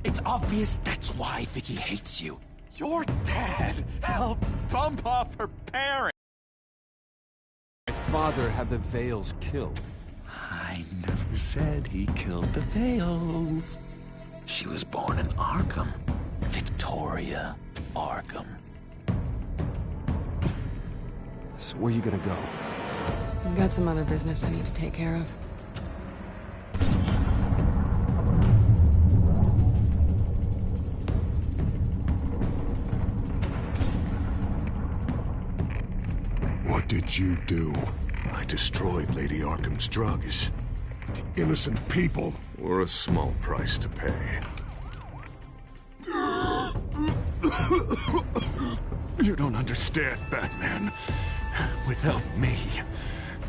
It's obvious that's why Vicky hates you. Your dad helped bump off her parents. My father had the Vales killed. I never said he killed the Vales. She was born in Arkham. Victoria Arkham. So where you gonna go? I've got some other business I need to take care of. What did you do? I destroyed Lady Arkham's drugs. The innocent people. Were a small price to pay. You don't understand, Batman. Without me,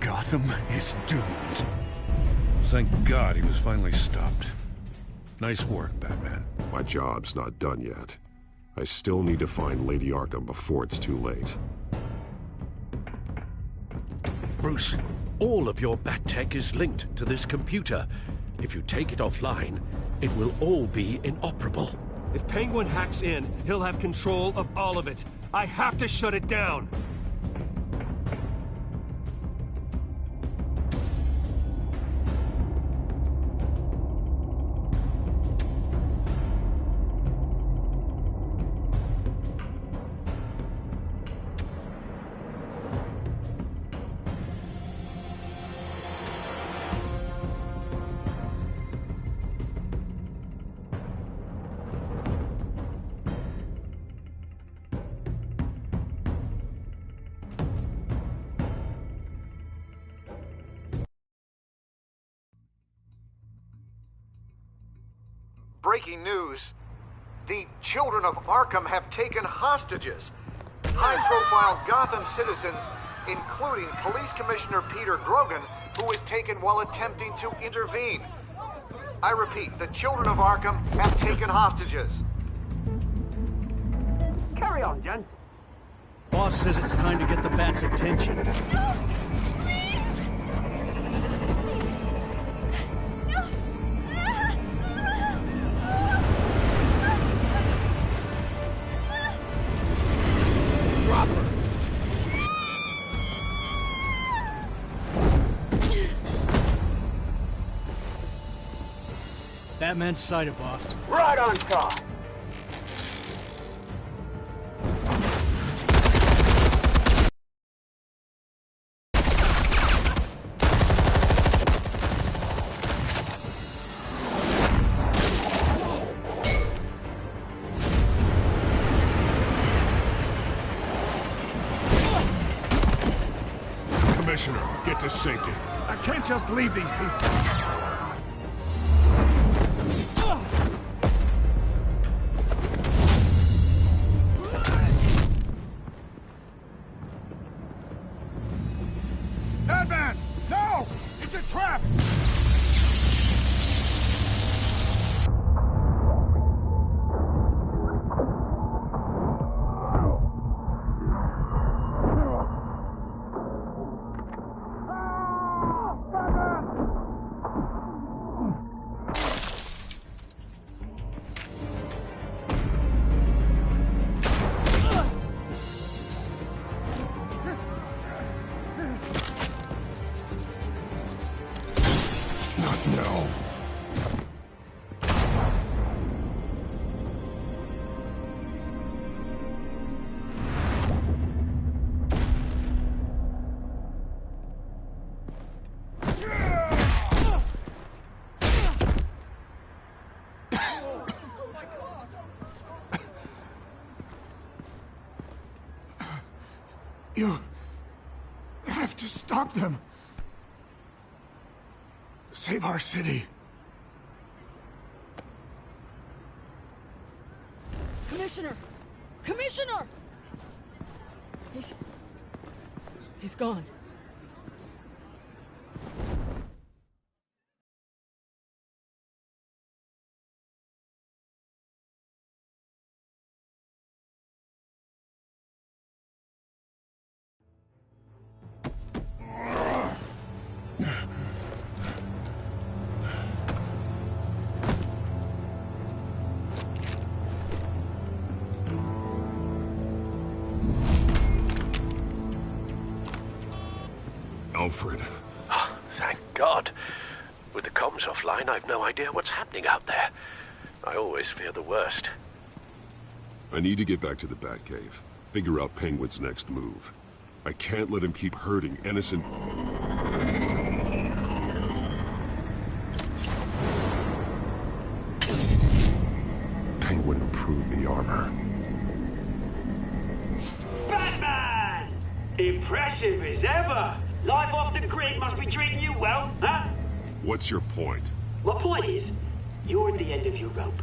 Gotham is doomed. Thank God he was finally stopped. Nice work, Batman. My job's not done yet. I still need to find Lady Arkham before it's too late. Bruce, all of your Bat-Tech is linked to this computer. If you take it offline, it will all be inoperable. If Penguin hacks in, he'll have control of all of it. I have to shut it down. Breaking news. The children of Arkham have taken hostages. High-profile Gotham citizens, including Police Commissioner Peter Grogan, who was taken while attempting to intervene. I repeat, the children of Arkham have taken hostages. Carry on, gents. Boss says it's time to get the Bat's attention. Batman's sighted, boss. Right on top. Commissioner, get to safety. I can't just leave these people. Batman! No! It's a trap! No. You have to stop them. Save our city. Commissioner! Commissioner! He's gone. Alfred. Oh, thank God. With the comms offline, I've no idea what's happening out there. I always fear the worst. I need to get back to the Batcave. Figure out Penguin's next move. I can't let him keep hurting innocent... Penguin improved the armor. Batman! Impressive as ever. Life off the grid must be treating you well, huh? What's your point? My point is, you're at the end of your rope.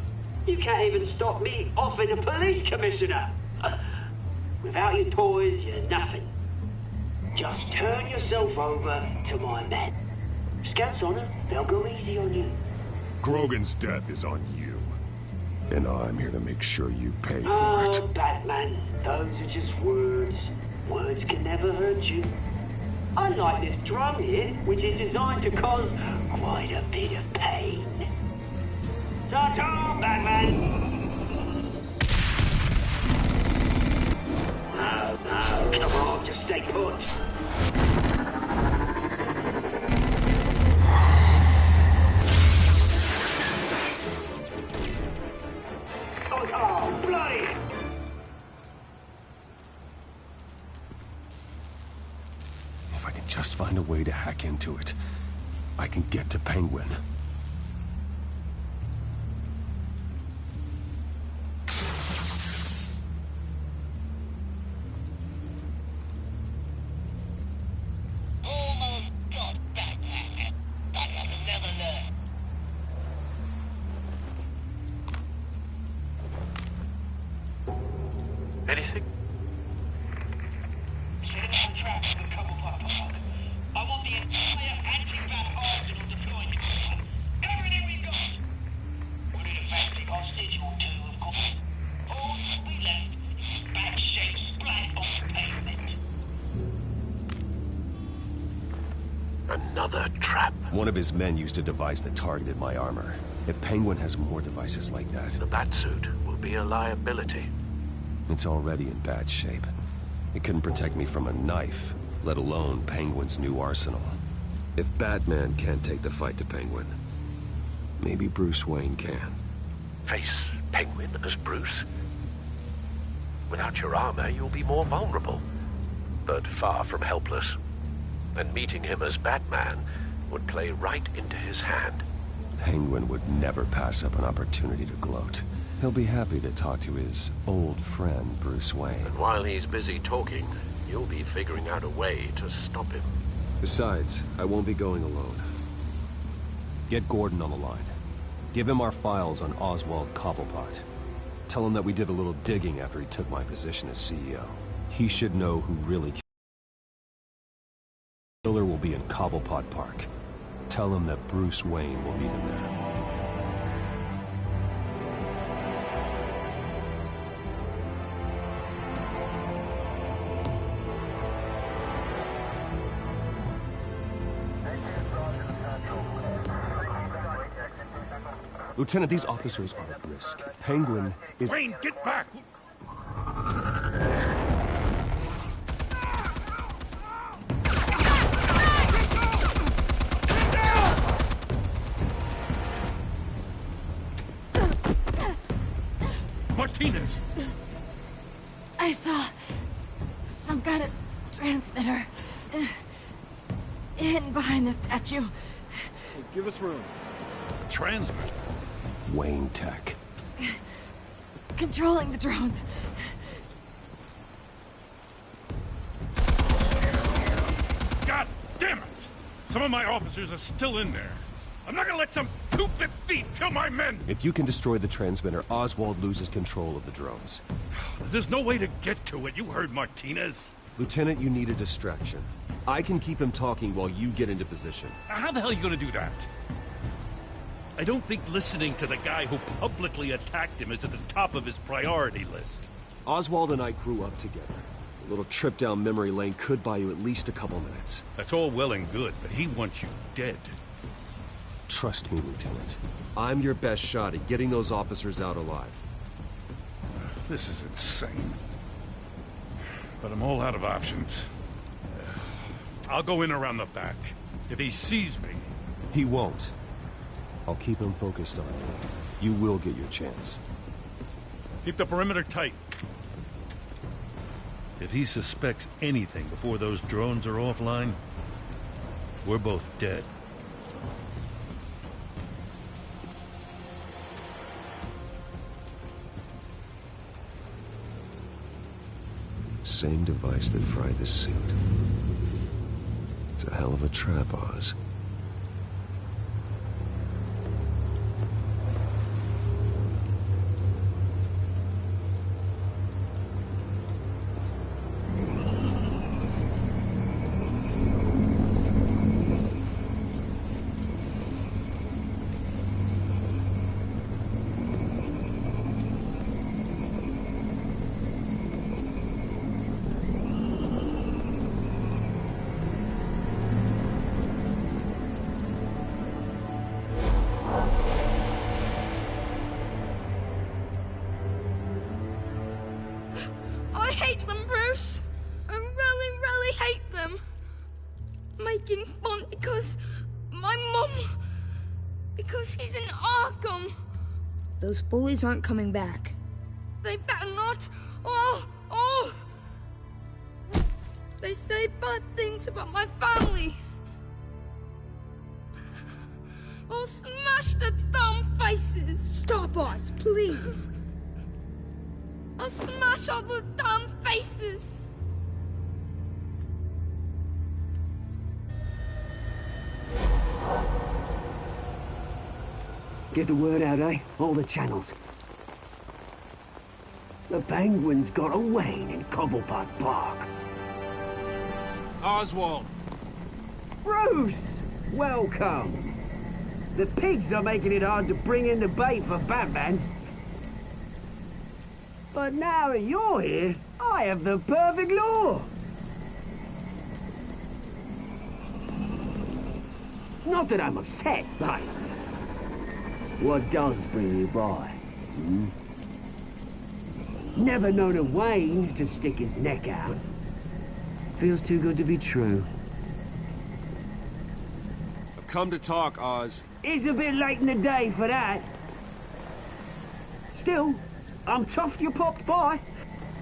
You can't even stop me offing a police commissioner. Without your toys, you're nothing. Just turn yourself over to my men. Scouts honor, they'll go easy on you. Grogan's death is on you. And I'm here to make sure you pay for it. Oh, Batman, those are just words. Words can never hurt you. Unlike this drum here, which is designed to cause quite a bit of pain. Ta-ta, Batman! No, come on, just stay put. Oh, bloody! If I can just find a way to hack into it, I can get to Penguin. Anything? I want the entire anti-bat arsenal deployed. Everything we've got. Put in a plastic hostage or two, of course. All that we left is bad shape splat on the pavement. Another trap. One of his men used a device that targeted my armor. If Penguin has more devices like that... The Batsuit will be a liability. It's already in bad shape. It couldn't protect me from a knife, let alone Penguin's new arsenal. If Batman can't take the fight to Penguin, maybe Bruce Wayne can. Face Penguin as Bruce? Without your armor, you'll be more vulnerable, but far from helpless. And meeting him as Batman would play right into his hand. Penguin would never pass up an opportunity to gloat. He'll be happy to talk to his old friend, Bruce Wayne. And while he's busy talking, you'll be figuring out a way to stop him. Besides, I won't be going alone. Get Gordon on the line. Give him our files on Oswald Cobblepot. Tell him that we did a little digging after he took my position as CEO. He should know who really killed him. The killer will be in Cobblepot Park. Tell him that Bruce Wayne will meet him there. Lieutenant, these officers are at risk. Penguin is... Wayne, get back! Martinez! I saw some kind of transmitter hidden behind the statue. Hey, give us room. Transmitter? Wayne Tech. Controlling the drones. God damn it! Some of my officers are still in there. I'm not gonna let some two-bit thief kill my men! If you can destroy the transmitter, Oswald loses control of the drones. There's no way to get to it. You heard Martinez. Lieutenant, you need a distraction. I can keep him talking while you get into position. How the hell are you gonna do that? I don't think listening to the guy who publicly attacked him is at the top of his priority list. Oswald and I grew up together. A little trip down memory lane could buy you at least a couple minutes. That's all well and good, but he wants you dead. Trust me, Lieutenant. I'm your best shot at getting those officers out alive. This is insane. But I'm all out of options. I'll go in around the back. If he sees me... He won't. I'll keep him focused on you. You will get your chance. Keep the perimeter tight. If he suspects anything before those drones are offline, we're both dead. Same device that fried the suit. It's a hell of a trap, Oz. I hate them, Bruce. I really, really hate them. Making fun because my mum... because she's in Arkham. Those bullies aren't coming back. They better not. They say bad things about my family. I'll smash the dumb faces. Stop us, please. I'll smash all the damn faces! Get the word out, eh? All the channels. The Penguin's got a Wayne in Cobblepot Park. Oswald! Bruce! Welcome! The pigs are making it hard to bring in the bait for Batman. But now that you're here, I have the perfect lure. Not that I'm upset, but... what does bring you by? Hmm? Never known a Wayne to stick his neck out. Feels too good to be true. I've come to talk, Oz. It's a bit late in the day for that. Still, I'm chuffed you popped by.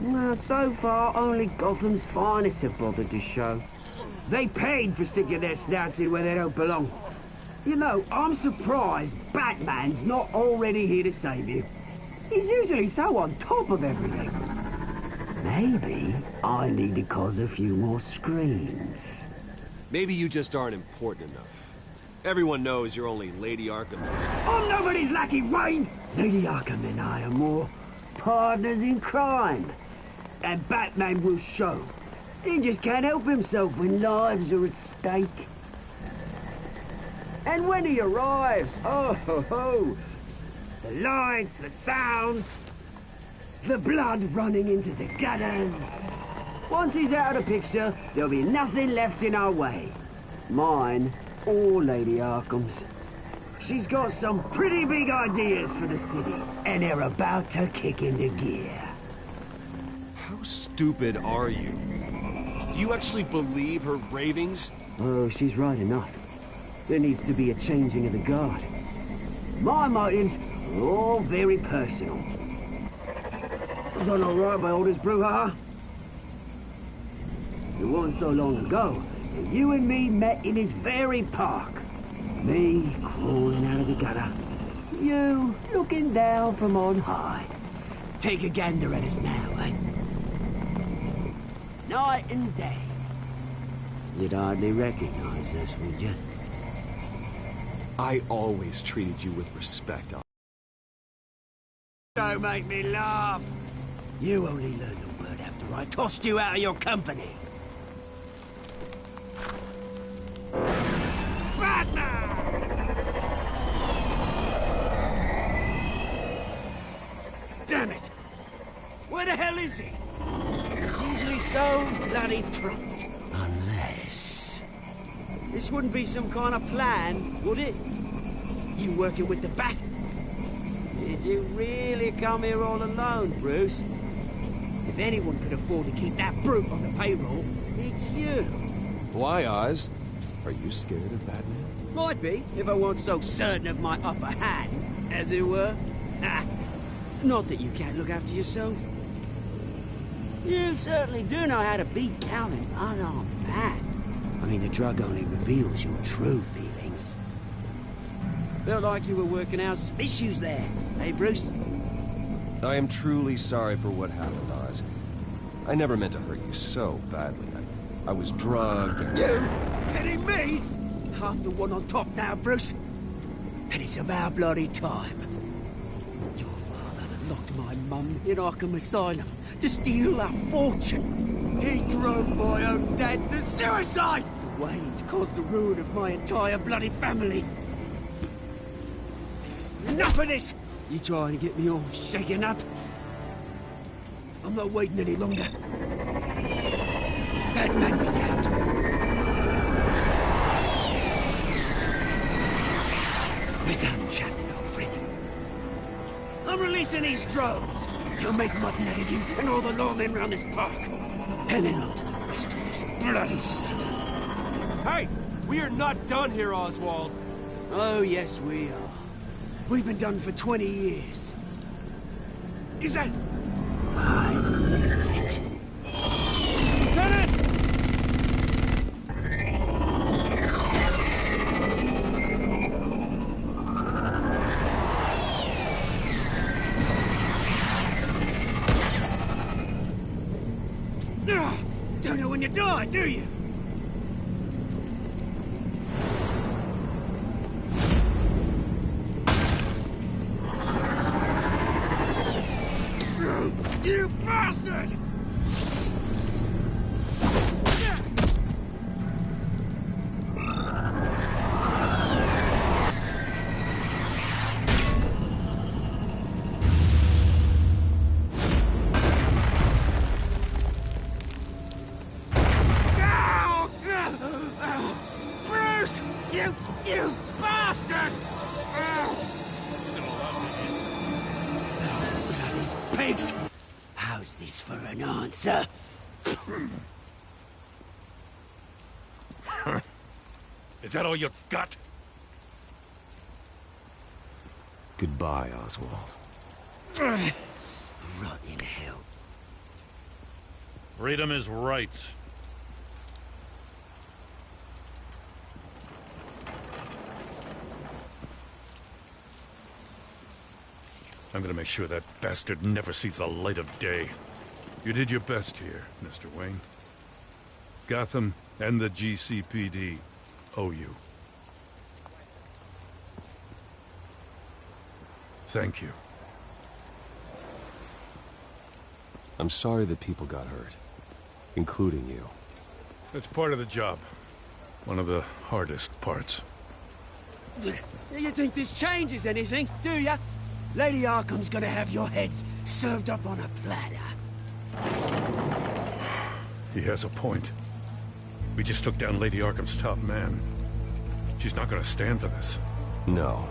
Well, so far, only Gotham's finest have bothered to show. They paid for sticking their snouts in where they don't belong. You know, I'm surprised Batman's not already here to save you. He's usually so on top of everything. Maybe I need to cause a few more screams. Maybe you just aren't important enough. Everyone knows you're only Lady Arkham's... I'm nobody's lackey, Wayne! Lady Arkham and I are more partners in crime. And Batman will show. He just can't help himself when lives are at stake. And when he arrives, oh ho ho! The lights, the sounds, the blood running into the gutters. Once he's out of the picture, there'll be nothing left in our way. Mine or Lady Arkham's. She's got some pretty big ideas for the city, and they're about to kick into gear. How stupid are you? Do you actually believe her ravings? Oh, she's right enough. There needs to be a changing of the guard. My motives are all very personal. I've done all right by orders, brouhaha. It wasn't so long ago that you and me met in this very park. Me crawling out of the gutter. You looking down from on high. Take a gander at us now, eh? Night and day. You'd hardly recognize us, would you? I always treated you with respect. Don't make me laugh. You only learned the word after I tossed you out of your company. Batman! Damn it! Where the hell is he? He's usually so bloody prompt. Unless... this wouldn't be some kind of plan, would it? You working with the Bat? Did you really come here all alone, Bruce? If anyone could afford to keep that brute on the payroll, it's you. Why, Oz? Are you scared of Batman? Might be, if I weren't so certain of my upper hand, as it were. Ha! Not that you can't look after yourself. You certainly do know how to beat down an unarmed man. I mean, the drug only reveals your true feelings. Felt like you were working out some issues there, eh, Bruce? I am truly sorry for what happened, Oz. I never meant to hurt you so badly. I was drugged and... You? Kidding me? I'm the one on top now, Bruce. And it's about bloody time. Your father locked my mum in Arkham Asylum to steal a fortune. He drove my own dad to suicide! The Waynes caused the ruin of my entire bloody family. Enough of this! You trying to get me all shaken up? I'm not waiting any longer. Batman be damned. We're done chatting over it. I'm releasing these drones. You'll make mutton out of you and all the lawmen around this park. And then on to the rest of this bloody city. Hey! We are not done here, Oswald! Oh, yes, we are. We've been done for 20 years. Is that... I knew it. Lieutenant! Don't know when you die, do you? You bastard! Bruce! You bastard! Bloody pigs! How's this for an answer? Is that all you got? Goodbye, Oswald. Rot in hell. Read him his rights. I'm gonna make sure that bastard never sees the light of day. You did your best here, Mr. Wayne. Gotham and the GCPD owe you. Thank you. I'm sorry that people got hurt, including you. It's part of the job. One of the hardest parts. You think this changes anything, do ya? Lady Arkham's gonna have your heads served up on a platter. He has a point. We just took down Lady Arkham's top man. She's not gonna stand for this. No,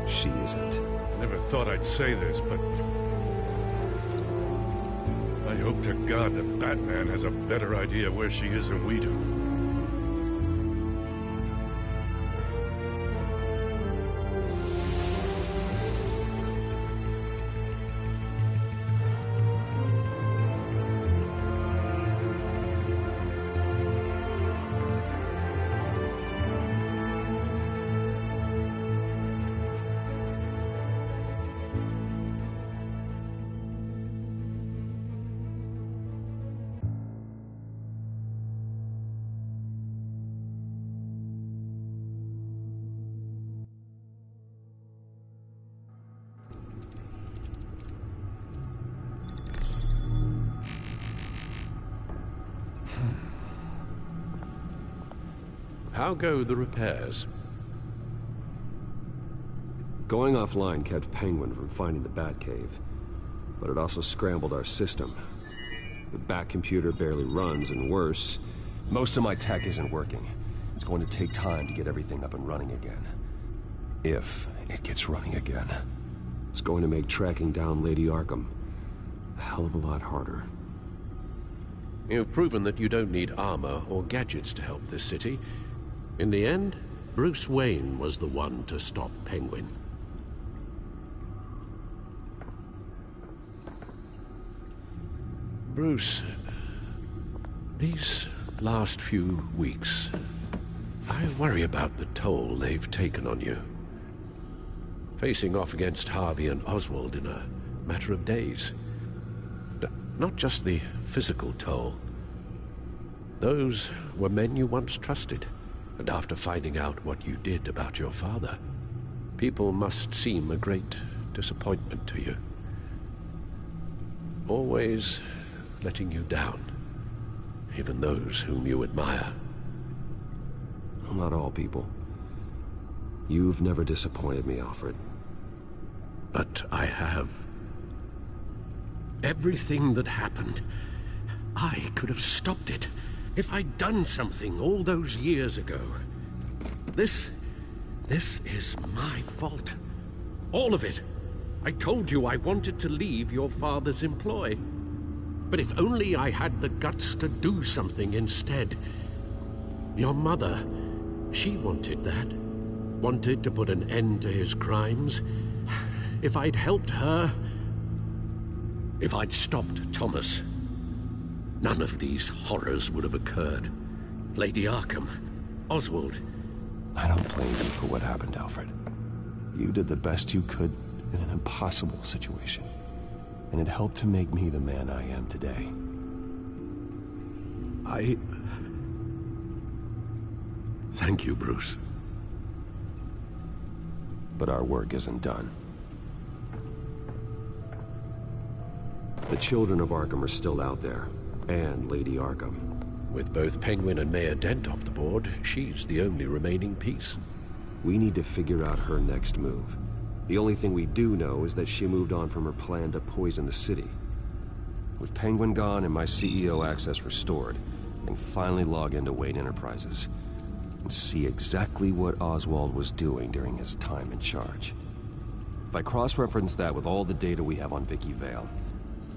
she isn't. I never thought I'd say this, but... I hope to God that Batman has a better idea where she is than we do. How go the repairs? Going offline kept Penguin from finding the Batcave, but it also scrambled our system. The Bat computer barely runs, and worse, most of my tech isn't working. It's going to take time to get everything up and running again. If it gets running again. It's going to make tracking down Lady Arkham a hell of a lot harder. You've proven that you don't need armor or gadgets to help this city. In the end, Bruce Wayne was the one to stop Penguin. Bruce, these last few weeks, I worry about the toll they've taken on you. Facing off against Harvey and Oswald in a matter of days. Not just the physical toll. Those were men you once trusted, and after finding out what you did about your father, people must seem a great disappointment to you. Always letting you down, even those whom you admire. Well, not all people. You've never disappointed me, Alfred. But I have. Everything that happened, I could have stopped it if I'd done something all those years ago. This is my fault. All of it. I told you I wanted to leave your father's employ. But if only I had the guts to do something instead. Your mother, she wanted that. Wanted to put an end to his crimes. If I'd helped her, if I'd stopped Thomas, none of these horrors would have occurred. Lady Arkham, Oswald. I don't blame you for what happened, Alfred. You did the best you could in an impossible situation. And it helped to make me the man I am today. Thank you, Bruce. But our work isn't done. The children of Arkham are still out there, and Lady Arkham. With both Penguin and Mayor Dent off the board, she's the only remaining piece. We need to figure out her next move. The only thing we do know is that she moved on from her plan to poison the city. With Penguin gone and my CEO access restored, I can finally log into Wayne Enterprises and see exactly what Oswald was doing during his time in charge. If I cross-reference that with all the data we have on Vicky Vale,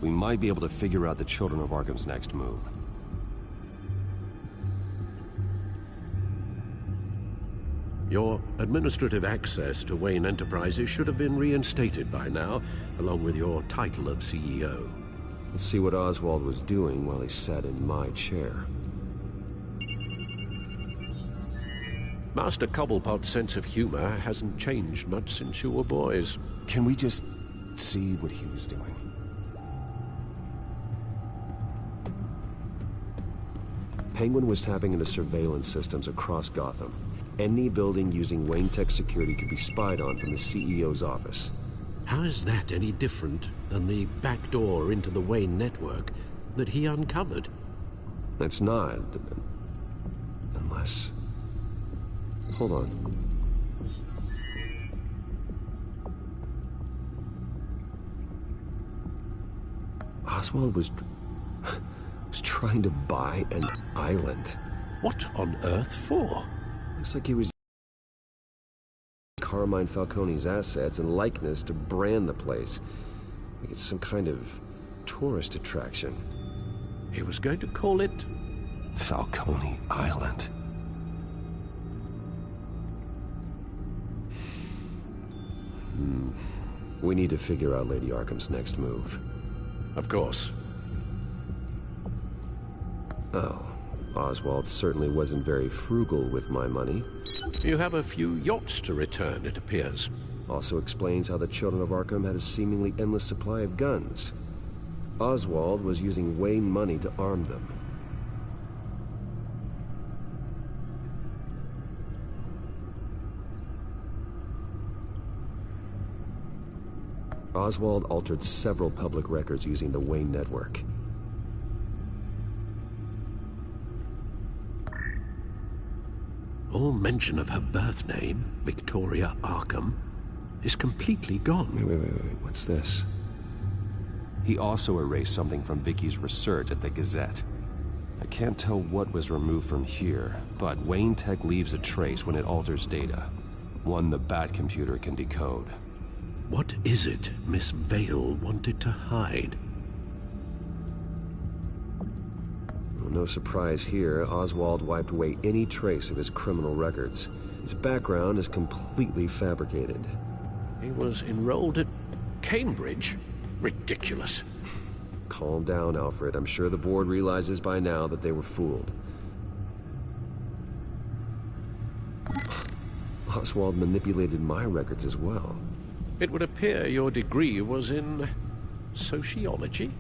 we might be able to figure out the Children of Arkham's next move. Your administrative access to Wayne Enterprises should have been reinstated by now, along with your title of CEO. Let's see what Oswald was doing while he sat in my chair. Master Cobblepot's sense of humor hasn't changed much since you were boys. Can we just see what he was doing? Penguin was tapping into surveillance systems across Gotham. Any building using Wayne Tech security could be spied on from the CEO's office. How is that any different than the back door into the Wayne network that he uncovered? That's not. Unless... Hold on. Oswald was trying to buy an island. What on earth for? Looks like he was Carmine Falcone's assets and likeness to brand the place. Like it's some kind of tourist attraction. He was going to call it Falcone Island. We need to figure out Lady Arkham's next move. Of course. Oh, Oswald certainly wasn't very frugal with my money. You have a few yachts to return, it appears. Also explains how the Children of Arkham had a seemingly endless supply of guns. Oswald was using Wayne money to arm them. Oswald altered several public records using the Wayne network. All mention of her birth name, Victoria Arkham, is completely gone. Wait, what's this? He also erased something from Vicky's research at the Gazette. I can't tell what was removed from here, but Wayne Tech leaves a trace when it alters data. One the Bat computer can decode. What is it Miss Vale wanted to hide? no surprise here, Oswald wiped away any trace of his criminal records. His background is completely fabricated. He was enrolled at Cambridge? Ridiculous. Calm down, Alfred. I'm sure the board realizes by now that they were fooled. Oswald manipulated my records as well. It would appear your degree was in sociology?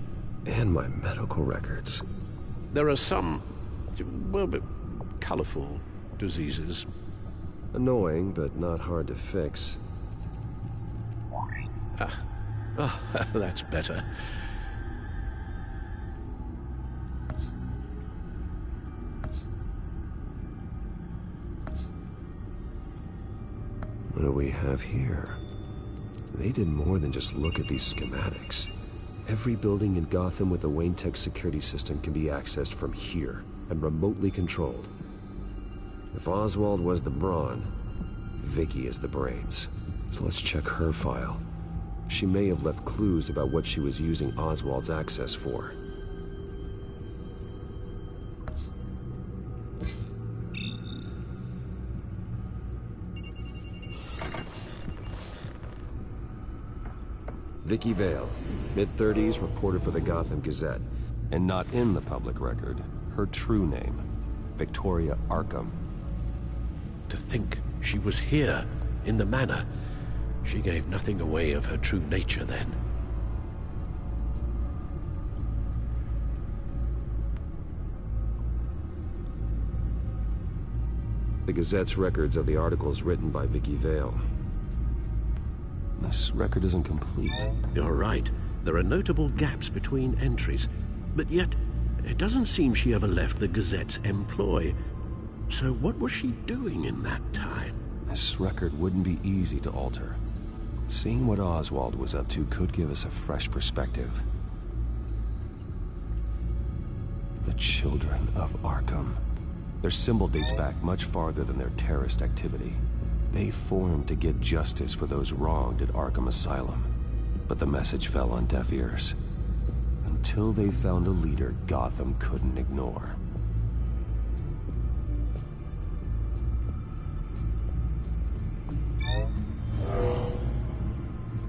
And my medical records. There are some, well, colorful diseases. Annoying, but not hard to fix. That's better. What do we have here? They did more than just look at these schematics. Every building in Gotham with the Wayne Tech security system can be accessed from here and remotely controlled. If Oswald was the brawn, Vicky is the brains. So let's check her file. She may have left clues about what she was using Oswald's access for. Vicky Vale, mid-30s, reporter for the Gotham Gazette. And not in the public record, her true name, Victoria Arkham. To think she was here, in the manor. She gave nothing away of her true nature then. The Gazette's records of the articles written by Vicky Vale. This record isn't complete. You're right. There are notable gaps between entries. But yet, it doesn't seem she ever left the Gazette's employ. So what was she doing in that time? This record wouldn't be easy to alter. Seeing what Oswald was up to could give us a fresh perspective. The Children of Arkham. Their symbol dates back much farther than their terrorist activity. They formed to get justice for those wronged at Arkham Asylum. But the message fell on deaf ears. Until they found a leader Gotham couldn't ignore.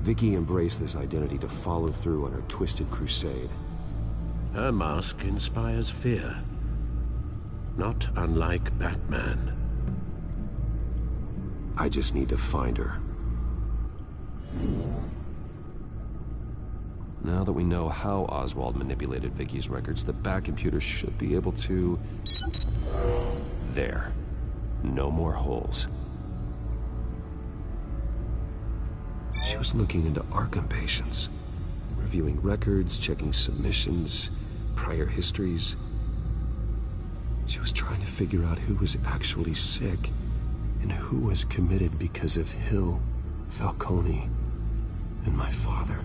Vicky embraced this identity to follow through on her twisted crusade. Her mask inspires fear. Not unlike Batman. I just need to find her. Now that we know how Oswald manipulated Vicky's records, the Bat computer should be able to... There. No more holes. She was looking into Arkham patients, reviewing records, checking submissions, prior histories. She was trying to figure out who was actually sick and who was committed because of Hill, Falcone, and my father.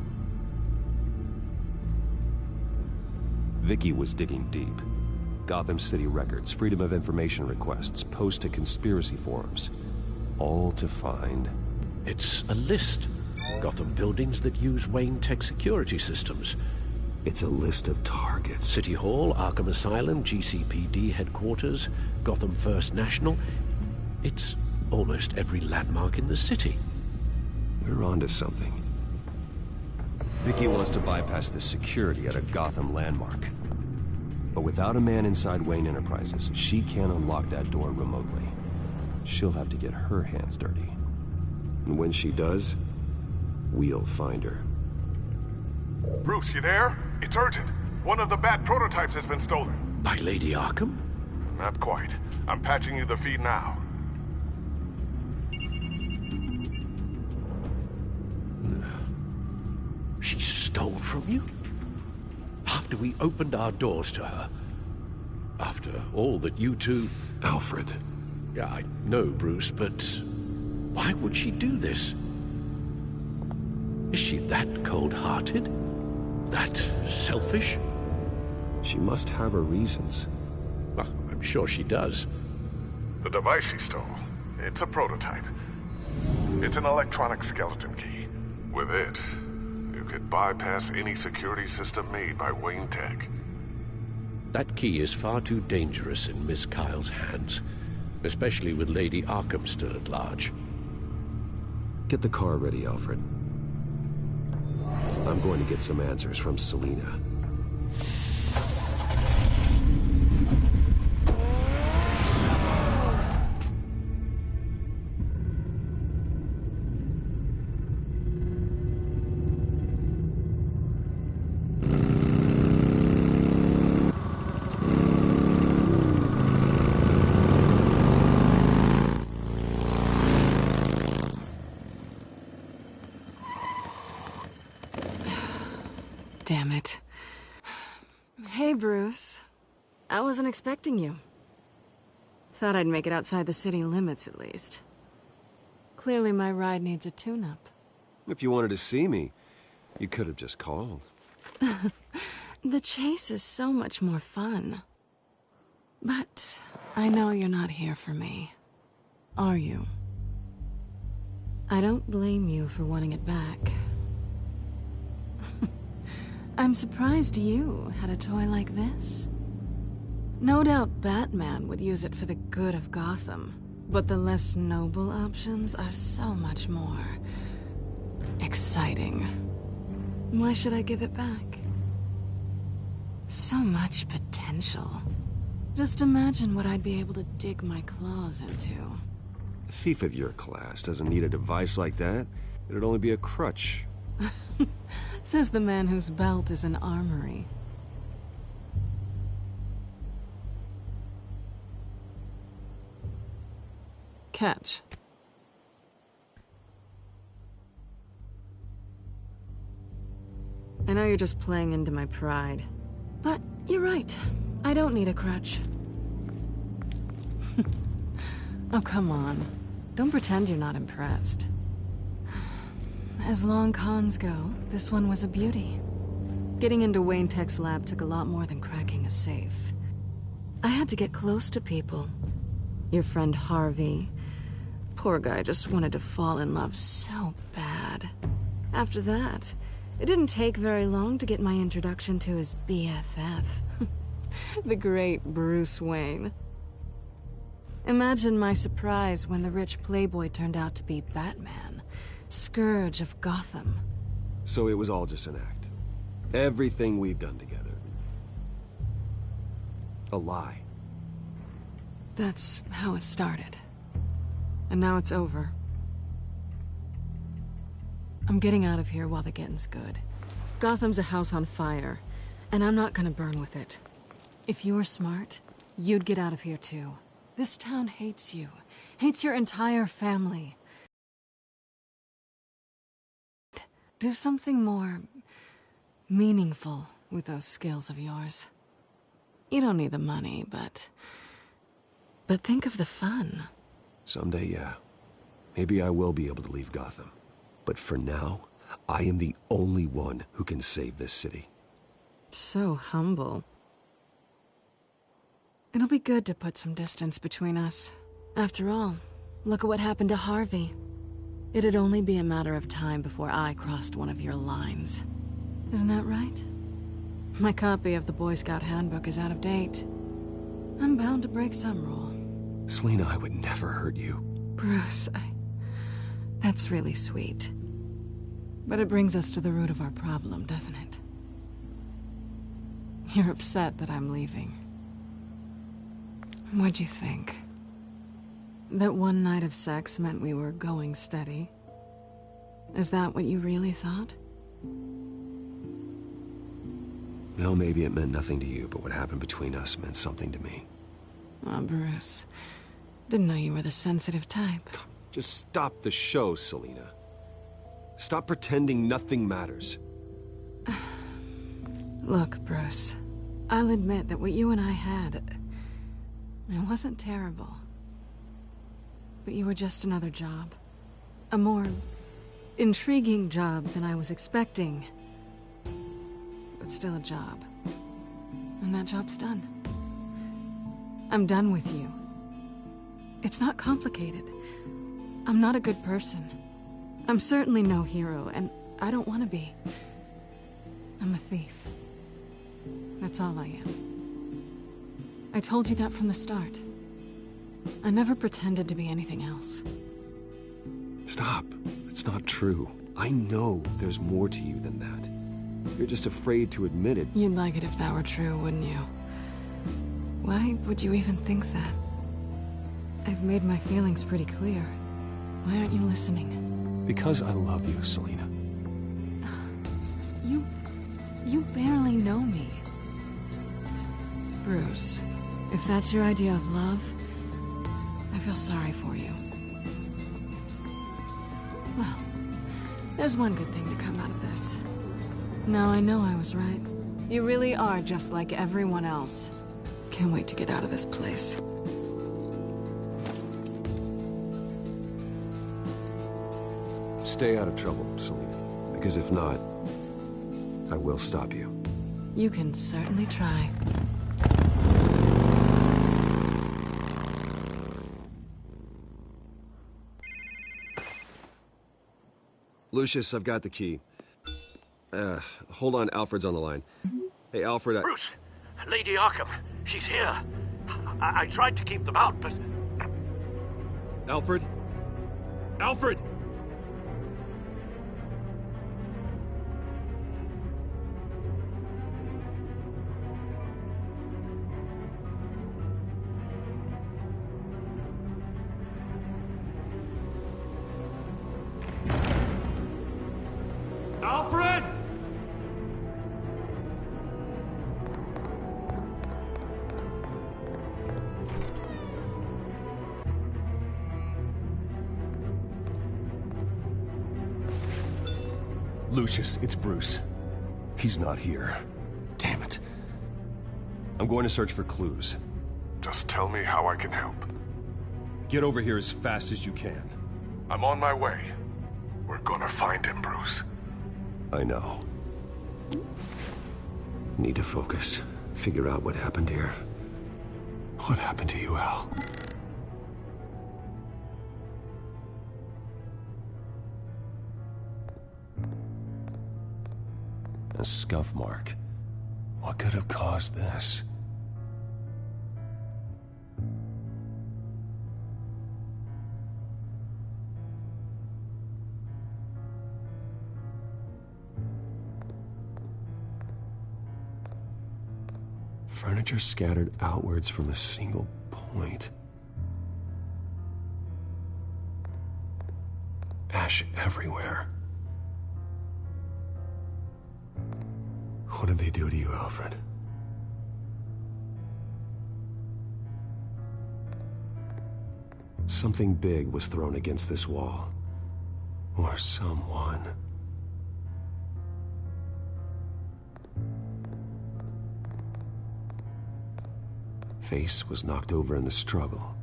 Vicky was digging deep. Gotham City records, Freedom of Information requests, posts to conspiracy forums. All to find... It's a list. Gotham buildings that use Wayne Tech security systems. It's a list of targets. City Hall, Arkham Asylum, GCPD headquarters, Gotham First National. It's almost every landmark in the city. We're onto something. Vicky wants to bypass the security at a Gotham landmark. But without a man inside Wayne Enterprises, she can't unlock that door remotely. She'll have to get her hands dirty. And when she does, we'll find her. Bruce, you there? It's urgent. One of the Bat prototypes has been stolen. By Lady Arkham? Not quite. I'm patching you the feed now. She stole from you? After we opened our doors to her? After all that you two... Alfred. Yeah, I know, Bruce, but... why would she do this? Is she that cold-hearted? That selfish? She must have her reasons. Well, I'm sure she does. The device she stole, it's a prototype. It's an electronic skeleton key. With it, you could bypass any security system made by Wayne Tech. That key is far too dangerous in Miss Kyle's hands, especially with Lady Arkham still at large. Get the car ready, Alfred. I'm going to get some answers from Selina. Damn it. Hey, Bruce. I wasn't expecting you. Thought I'd make it outside the city limits, at least. Clearly my ride needs a tune-up. If you wanted to see me, you could have just called. The chase is so much more fun. But I know you're not here for me. Are you? I don't blame you for wanting it back. I'm surprised you had a toy like this. No doubt Batman would use it for the good of Gotham, but the less noble options are so much more exciting. Why should I give it back? So much potential. Just imagine what I'd be able to dig my claws into. A thief of your class doesn't need a device like that. It'd only be a crutch. Says the man whose belt is an armory. Catch. I know you're just playing into my pride, but you're right. I don't need a crutch. Oh, come on. Don't pretend you're not impressed. As long cons go, this one was a beauty. Getting into Wayne Tech's lab took a lot more than cracking a safe. I had to get close to people. Your friend Harvey. Poor guy just wanted to fall in love so bad. After that, it didn't take very long to get my introduction to his BFF. The great Bruce Wayne. Imagine my surprise when the rich playboy turned out to be Batman. Scourge of Gotham. So it was all just an act. Everything we've done together. A lie. That's how it started. And now it's over. I'm getting out of here while the getting's good. Gotham's a house on fire, and I'm not gonna burn with it. If you were smart, you'd get out of here too. This town hates you. Hates your entire family. Do something more meaningful with those skills of yours. You don't need the money, but think of the fun. Someday, yeah. Maybe I will be able to leave Gotham. But for now, I am the only one who can save this city. So humble. It'll be good to put some distance between us. After all, look at what happened to Harvey. It'd only be a matter of time before I crossed one of your lines. Isn't that right? My copy of the Boy Scout Handbook is out of date. I'm bound to break some rule. Selina, I would never hurt you. Bruce, that's really sweet. But it brings us to the root of our problem, doesn't it? You're upset that I'm leaving. What'd you think? That one night of sex meant we were going steady? Is that what you really thought? Well, maybe it meant nothing to you, but what happened between us meant something to me. Oh, Bruce. Didn't know you were the sensitive type. Just stop the show, Selina. Stop pretending nothing matters. Look, Bruce. I'll admit that what you and I had... it wasn't terrible. But you were just another job. A more intriguing job than I was expecting. But still a job. And that job's done. I'm done with you. It's not complicated. I'm not a good person. I'm certainly no hero, and I don't want to be. I'm a thief. That's all I am. I told you that from the start. I never pretended to be anything else. Stop. It's not true. I know there's more to you than that. You're just afraid to admit it. You'd like it if that were true, wouldn't you? Why would you even think that? I've made my feelings pretty clear. Why aren't you listening? Because I love you, Selina. You barely know me. Bruce, if that's your idea of love, I feel sorry for you. Well, there's one good thing to come out of this. Now I know I was right. You really are just like everyone else. Can't wait to get out of this place. Stay out of trouble, Selina. Because if not, I will stop you. You can certainly try. Lucius, I've got the key. Hold on, Alfred's on the line. Hey, Alfred, Bruce! Lady Arkham, she's here. I tried to keep them out, but... Alfred? Alfred! Alfred! Lucius, it's Bruce. He's not here. Damn it. I'm going to search for clues. Just tell me how I can help. Get over here as fast as you can. I'm on my way. We're gonna find him, Bruce. I know. Need to focus. Figure out what happened here. What happened to you, Al? A scuff mark. What could have caused this? Furniture scattered outwards from a single point. Ash everywhere. What did they do to you, Alfred? Something big was thrown against this wall. Or someone. Face was knocked over in the struggle.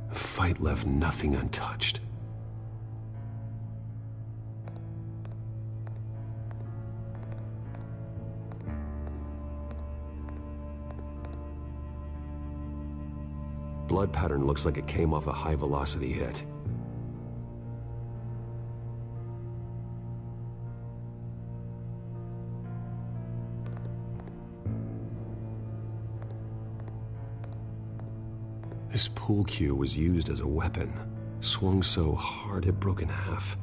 The fight left nothing untouched. Blood pattern looks like it came off a high-velocity hit. This pool cue was used as a weapon, swung so hard it broke in half.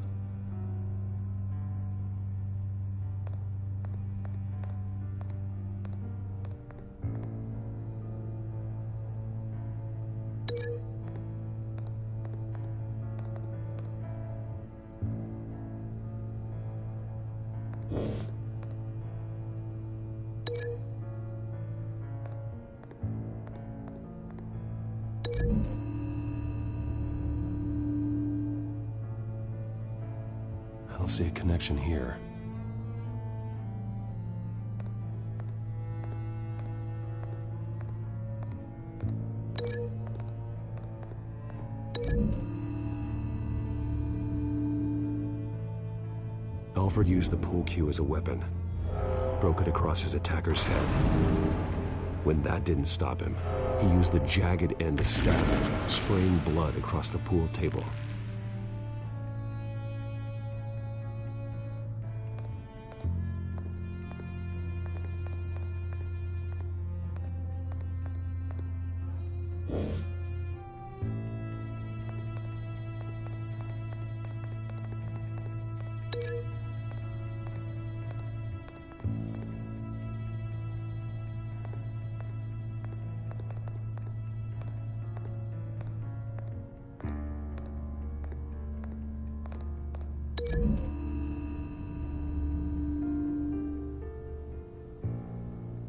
I don't see a connection here. Alfred used the pool cue as a weapon. Broke it across his attacker's head. When that didn't stop him, he used the jagged end to stab, spraying blood across the pool table.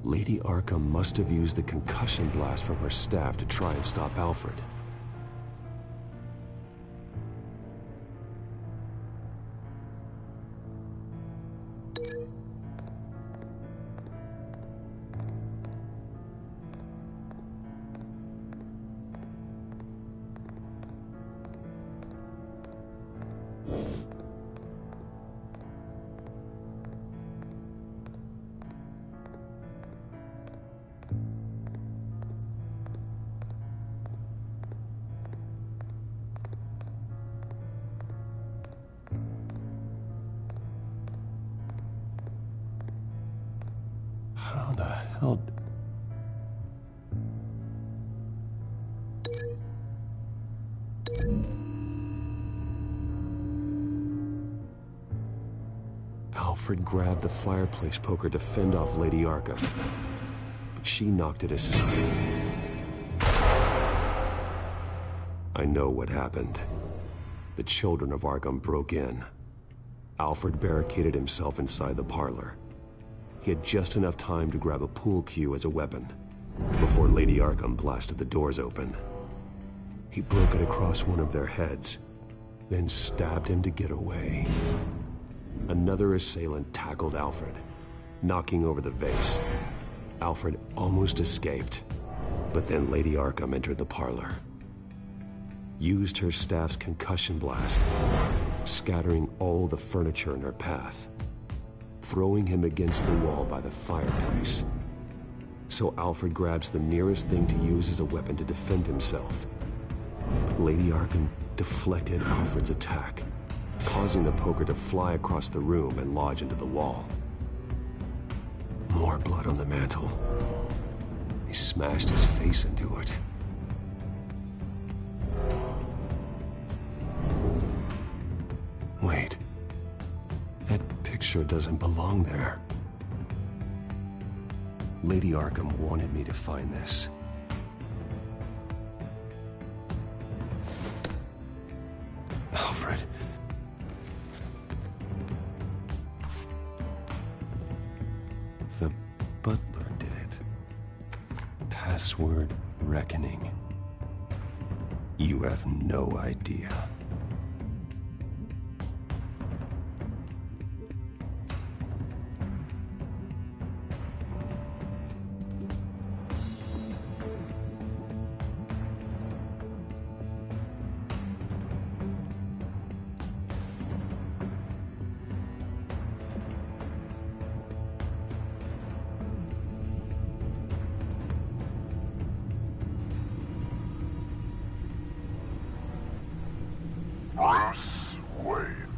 Lady Arkham must have used the concussion blast from her staff to try and stop Alfred. How the hell... Alfred grabbed the fireplace poker to fend off Lady Arkham, but she knocked it aside. I know what happened. The children of Arkham broke in. Alfred barricaded himself inside the parlor. He had just enough time to grab a pool cue as a weapon before Lady Arkham blasted the doors open. He broke it across one of their heads, then stabbed him to get away. Another assailant tackled Alfred, knocking over the vase. Alfred almost escaped, but then Lady Arkham entered the parlor. Used her staff's concussion blast, scattering all the furniture in her path, throwing him against the wall by the fireplace. So Alfred grabs the nearest thing to use as a weapon to defend himself. But Lady Arkham deflected Alfred's attack, causing the poker to fly across the room and lodge into the wall. More blood on the mantel. He smashed his face into it. Wait. That picture doesn't belong there. Lady Arkham wanted me to find this. Alfred. The butler did it. Password reckoning. You have no idea. Bruce Wayne,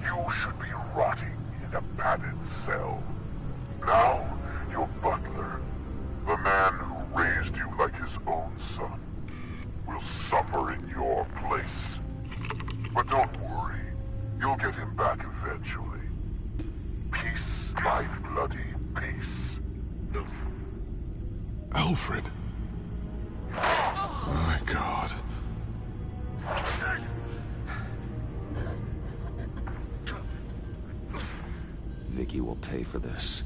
you should be rotting in a padded cell. Now, your butler, the man who raised you like his own son, will suffer in your place. But don't worry, you'll get him back eventually. Peace, my bloody peace. Alfred. My God. Vicky will pay for this.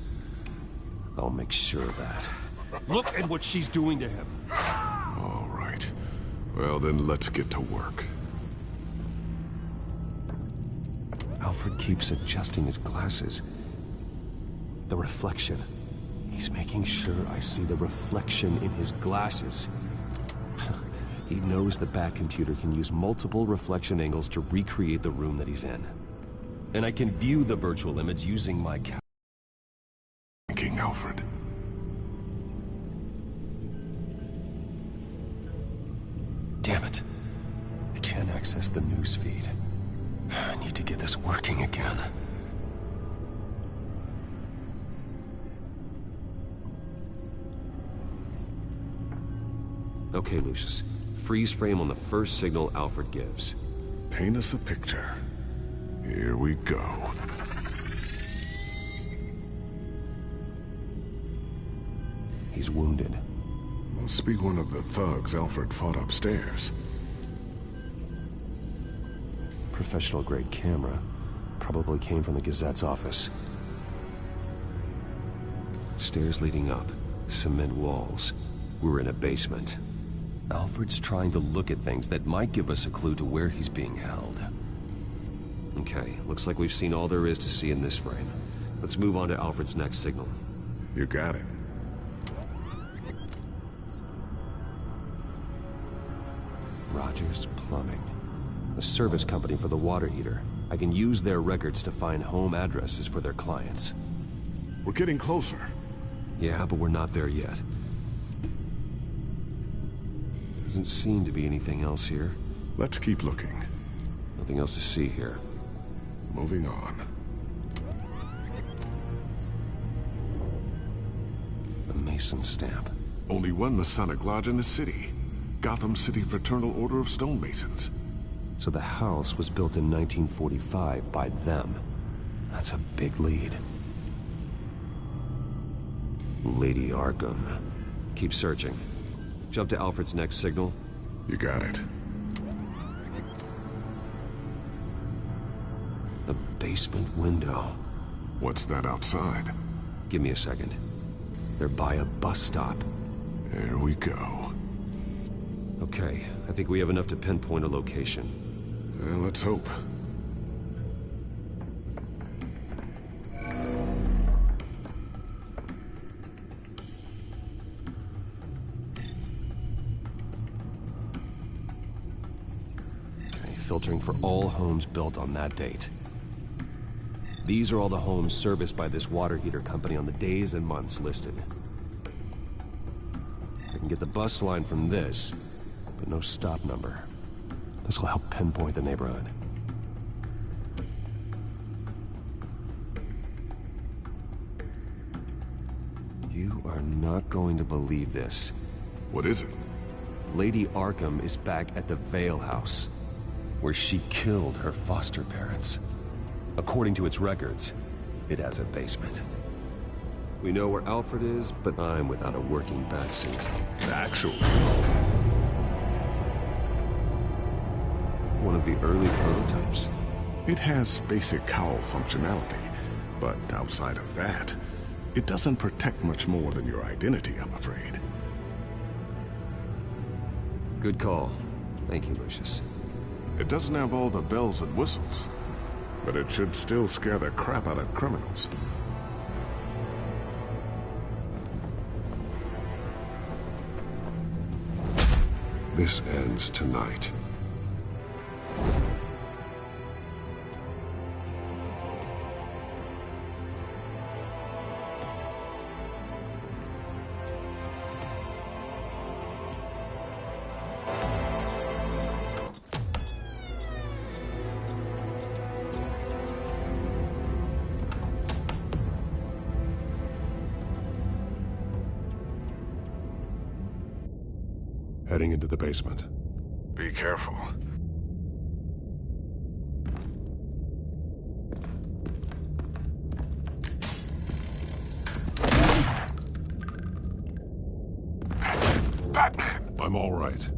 I'll make sure of that. Look at what she's doing to him. All right. Well, then let's get to work. Alfred keeps adjusting his glasses. The reflection. He's making sure I see the reflection in his glasses. He knows the Bat-computer can use multiple reflection angles to recreate the room that he's in. And I can view the virtual image using my Thinking, Alfred. Damn it. I can't access the news feed. I need to get this working again. Okay, Lucius. Freeze frame on the first signal Alfred gives. Paint us a picture. Here we go. He's wounded. Must be one of the thugs Alfred fought upstairs. Professional-grade camera. Probably came from the Gazette's office. Stairs leading up. Cement walls. We're in a basement. Alfred's trying to look at things that might give us a clue to where he's being held. Okay, looks like we've seen all there is to see in this frame. Let's move on to Alfred's next signal. You got it. Rogers Plumbing. A service company for the water heater. I can use their records to find home addresses for their clients. We're getting closer. Yeah, but we're not there yet. Doesn't seem to be anything else here. Let's keep looking. Nothing else to see here. Moving on. A Mason stamp. Only one Masonic lodge in the city. Gotham City Fraternal Order of Stonemasons. So the house was built in 1945 by them. That's a big lead. Lady Arkham. Keep searching. Jump to Alfred's next signal. You got it. A basement window. What's that outside? Give me a second. They're by a bus stop. There we go. Okay, I think we have enough to pinpoint a location. Well, let's hope. Okay, filtering for all homes built on that date. These are all the homes serviced by this water heater company on the days and months listed. I can get the bus line from this, but no stop number. This will help pinpoint the neighborhood. You are not going to believe this. What is it? Lady Arkham is back at the Vale House, where she killed her foster parents. According to its records, it has a basement. We know where Alfred is, but I'm without a working batsuit. Actually. One of the early prototypes? It has basic cowl functionality, but outside of that, it doesn't protect much more than your identity, I'm afraid. Good call. Thank you, Lucius. It doesn't have all the bells and whistles, but it should still scare the crap out of criminals. This ends tonight. Heading into the basement. Be careful. Batman! I'm all right.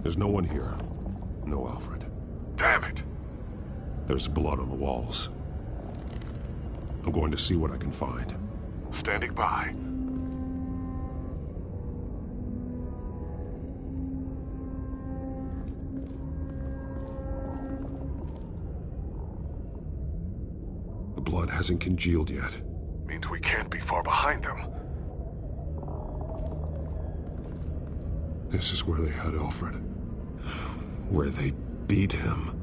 There's no one here. No Alfred. Damn it! There's blood on the walls. I'm going to see what I can find. Standing by. The blood hasn't congealed yet. Means we can't be far behind them. This is where they had Alfred. Where they beat him.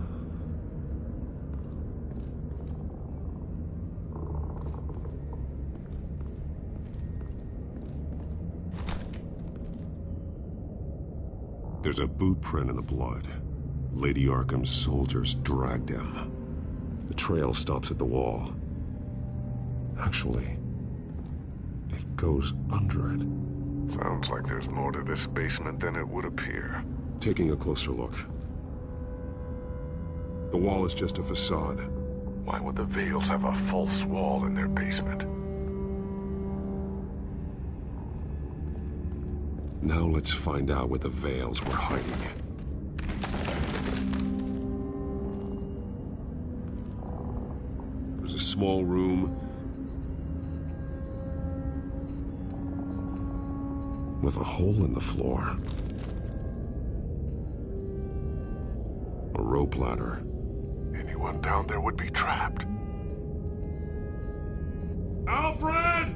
There's a boot print in the blood. Lady Arkham's soldiers dragged him. The trail stops at the wall. Actually, goes under it. Sounds like there's more to this basement than it would appear. Taking a closer look. The wall is just a facade. Why would the Vales have a false wall in their basement? Now let's find out what the Vales were hiding. There's a small room with a hole in the floor. A rope ladder. Anyone down there would be trapped. Alfred!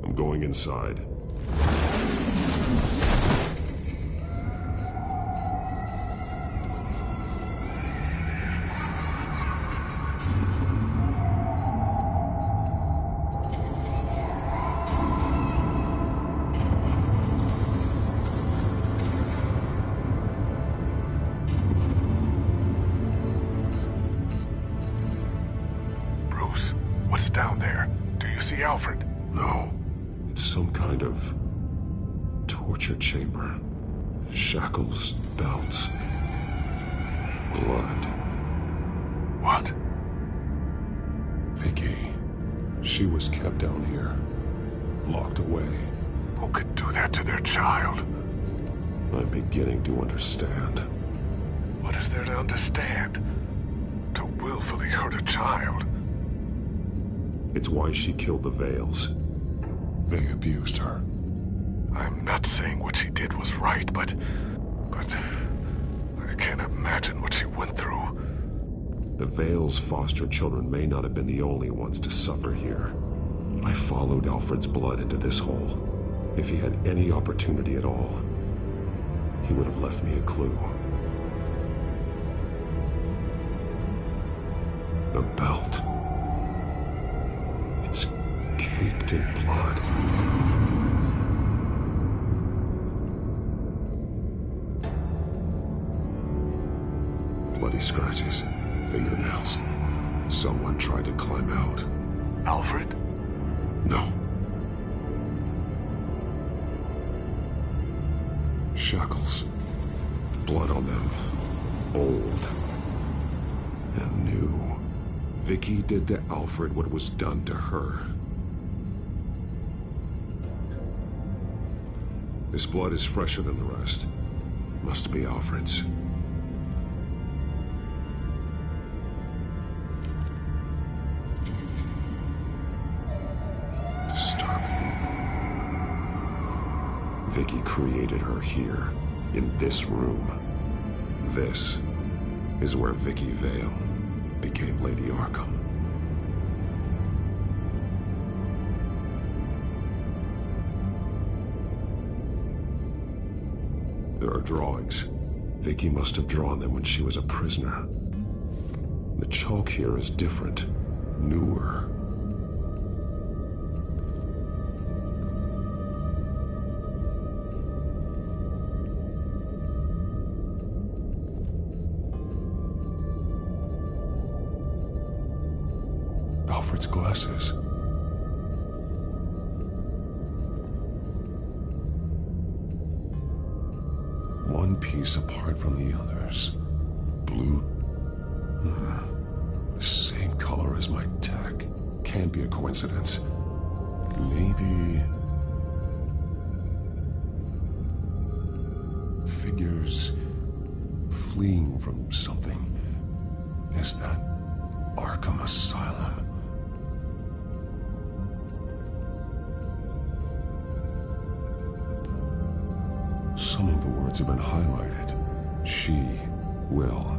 I'm going inside. Bruce, what's down there? Do you see Alfred? No. It's some kind of torture chamber. Shackles, belts, blood. What? Vicky. She was kept down here. Locked away. Who could do that to their child? I'm beginning to understand. What is there to understand? To willfully hurt a child? It's why she killed the Vales. They abused her. I'm not saying what she did was right, but I can't imagine what she went through. The Vales' foster children may not have been the only ones to suffer here. I followed Alfred's blood into this hole. If he had any opportunity at all, he would have left me a clue. The belt. It's caked in blood. Bloody scratches, fingernails. Someone tried to climb out. Alfred? No. Shackles. Blood on them. Old. And new. Vicky did to Alfred what was done to her. This blood is fresher than the rest. Must be Alfred's. Disturbing. Vicky created her here, in this room. This is where Vicky Vale became Lady Arkham. There are drawings. Vicky must have drawn them when she was a prisoner. The chalk here is different, newer. Alfred's glasses. One piece apart from the others. Blue. The same color as my tech. Can't be a coincidence. Maybe... figures fleeing from something. Is that Arkham Asylum? Some of the words have been highlighted. She will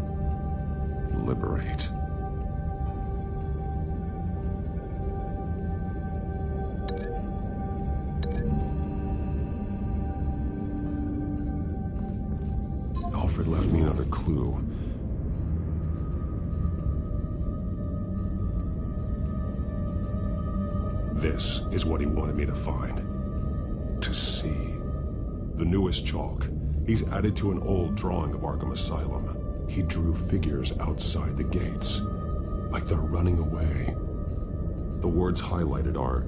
liberate. Alfred left me another clue. This is what he wanted me to find. To see. The newest chalk. He's added to an old drawing of Arkham Asylum. He drew figures outside the gates, like they're running away. The words highlighted are,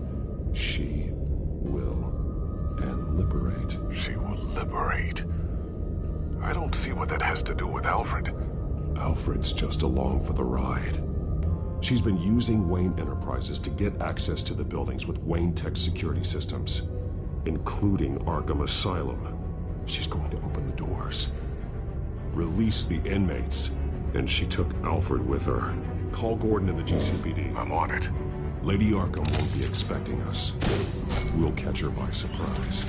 "She will," and "liberate." She will liberate. I don't see what that has to do with Alfred. Alfred's just along for the ride. She's been using Wayne Enterprises to get access to the buildings with Wayne Tech security systems, including Arkham Asylum. She's going to open the doors, release the inmates, and she took Alfred with her. Call Gordon and the GCPD. I'm on it. Lady Arkham won't be expecting us. We'll catch her by surprise.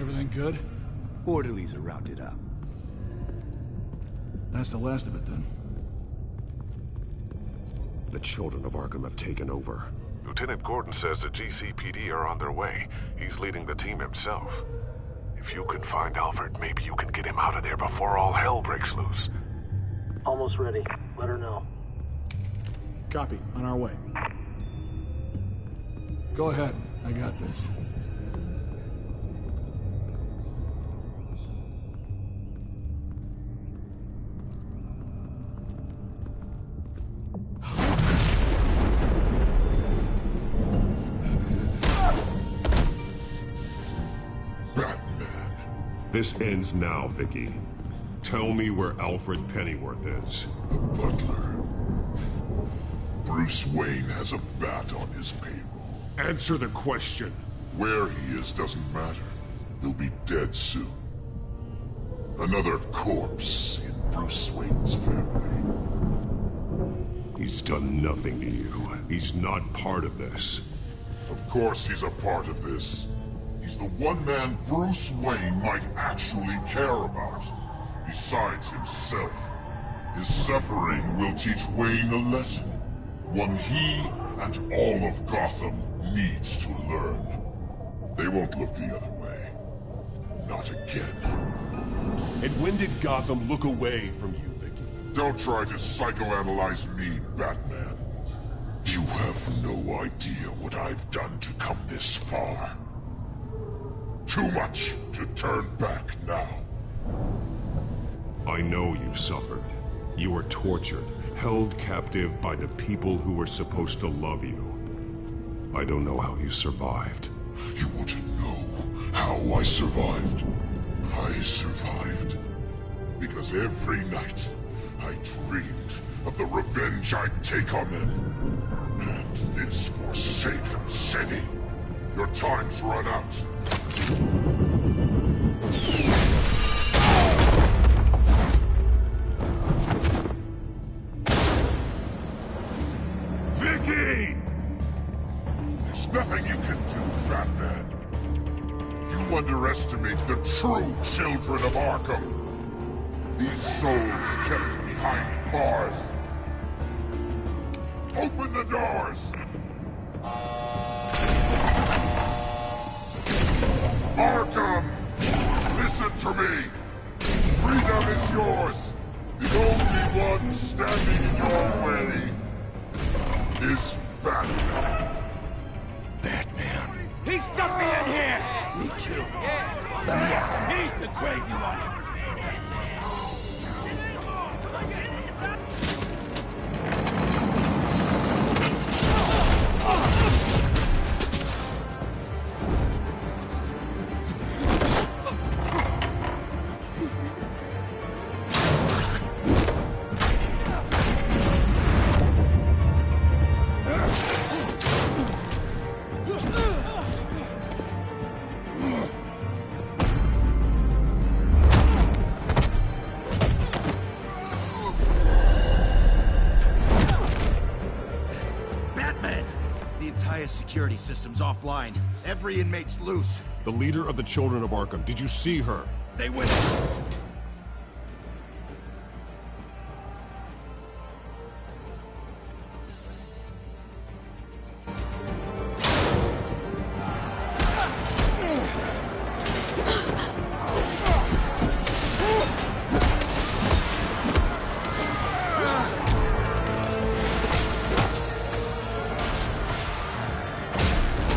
Everything good? Orderlies are rounded up. That's the last of it, then. The children of Arkham have taken over. Lieutenant Gordon says the GCPD are on their way. He's leading the team himself. If you can find Alfred, maybe you can get him out of there before all hell breaks loose. Almost ready. Let her know. Copy. On our way. Go ahead. I got this. This ends now, Vicky. Tell me where Alfred Pennyworth is. The butler. Bruce Wayne has a bat on his payroll. Answer the question. Where he is doesn't matter. He'll be dead soon. Another corpse in Bruce Wayne's family. He's done nothing to you. He's not part of this. Of course he's a part of this. He's the one man Bruce Wayne might actually care about. Besides himself. His suffering will teach Wayne a lesson. One he and all of Gotham needs to learn. They won't look the other way. Not again. And when did Gotham look away from you, Vicky? Don't try to psychoanalyze me, Batman. You have no idea what I've done to come this far. Too much to turn back now. I know you suffered. You were tortured, held captive by the people who were supposed to love you. I don't know how you survived. You want to know how I survived? I survived because every night I dreamed of the revenge I'd take on them. And this forsaken city. Your time's run out. Vicky! There's nothing you can do, Batman. You underestimate the true children of Arkham. These souls kept behind bars. Open the doors! Arkham! Listen to me! Freedom is yours! The only one standing in your way is Batman. Batman. He stuck me in here! Me too. Let me out. He's the crazy one. entire security system's offline. Every inmate's loose. The leader of the Children of Arkham, did you see her? They went...